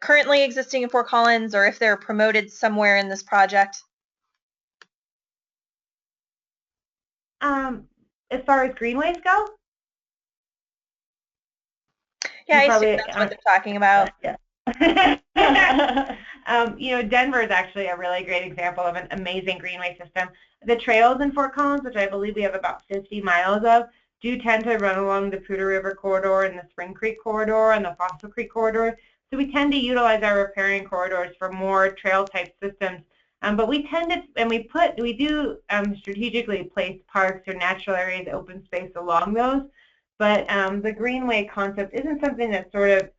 currently existing in Fort Collins or if they're promoted somewhere in this project? As far as greenways go? Yeah, I assume that's what they're talking about. Yeah. You know, Denver is actually a really great example of an amazing greenway system. The trails in Fort Collins, which I believe we have about 50 miles of, do tend to run along the Poudre River corridor and the Spring Creek corridor and the Fossil Creek corridor. So we tend to utilize our riparian corridors for more trail type systems. But we tend to, and we do strategically place parks or natural areas, open space along those. But the greenway concept isn't something that sort of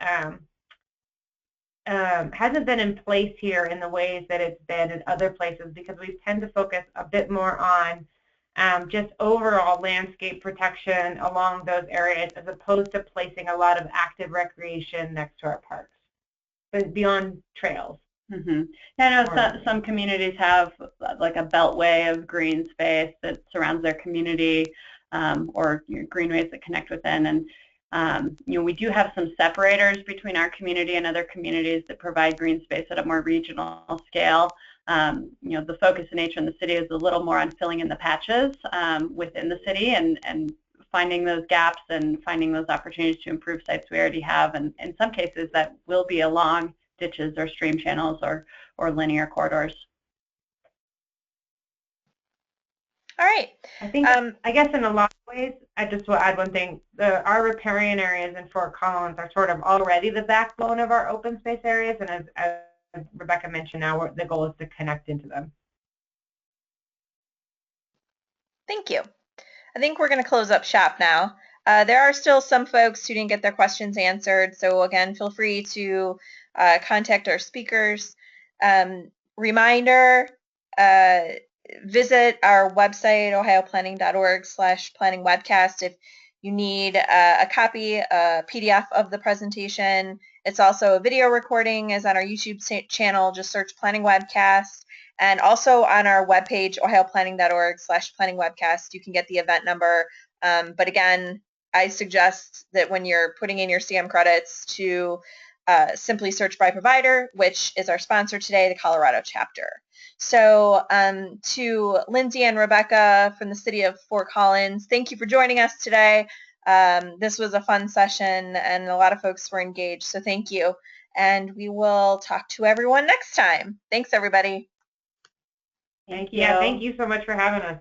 hasn't been in place here in the ways that it's been in other places because we tend to focus a bit more on just overall landscape protection along those areas as opposed to placing a lot of active recreation next to our parks, but beyond trails. Mm-hmm. Yeah, I know some communities have like a beltway of green space that surrounds their community or greenways that connect within. And you know, we do have some separators between our community and other communities that provide green space at a more regional scale. You know, the focus of nature in the city is a little more on filling in the patches within the city and finding those gaps and finding those opportunities to improve sites we already have, and in some cases that will be along ditches or stream channels or linear corridors. All right. I think, I guess in a lot of ways, I just will add one thing. Our riparian areas in Fort Collins are sort of already the backbone of our open space areas, and as Rebecca mentioned, now the goal is to connect into them. Thank you. I think we're going to close up shop now. There are still some folks who didn't get their questions answered, so again, feel free to contact our speakers. Reminder, visit our website, ohioplanning.org/planning webcast if you need a copy, a PDF of the presentation. It's also a video recording, is on our YouTube channel. Just search Planning Webcast. And also on our webpage, ohioplanning.org/planning webcast, you can get the event number. But again, I suggest that when you're putting in your CM credits to simply search by provider, which is our sponsor today, the Colorado chapter. So to Lindsay and Rebecca from the city of Fort Collins, thank you for joining us today. This was a fun session and a lot of folks were engaged, so thank you. And we will talk to everyone next time. Thanks, everybody. Thank you. Yeah, thank you so much for having us.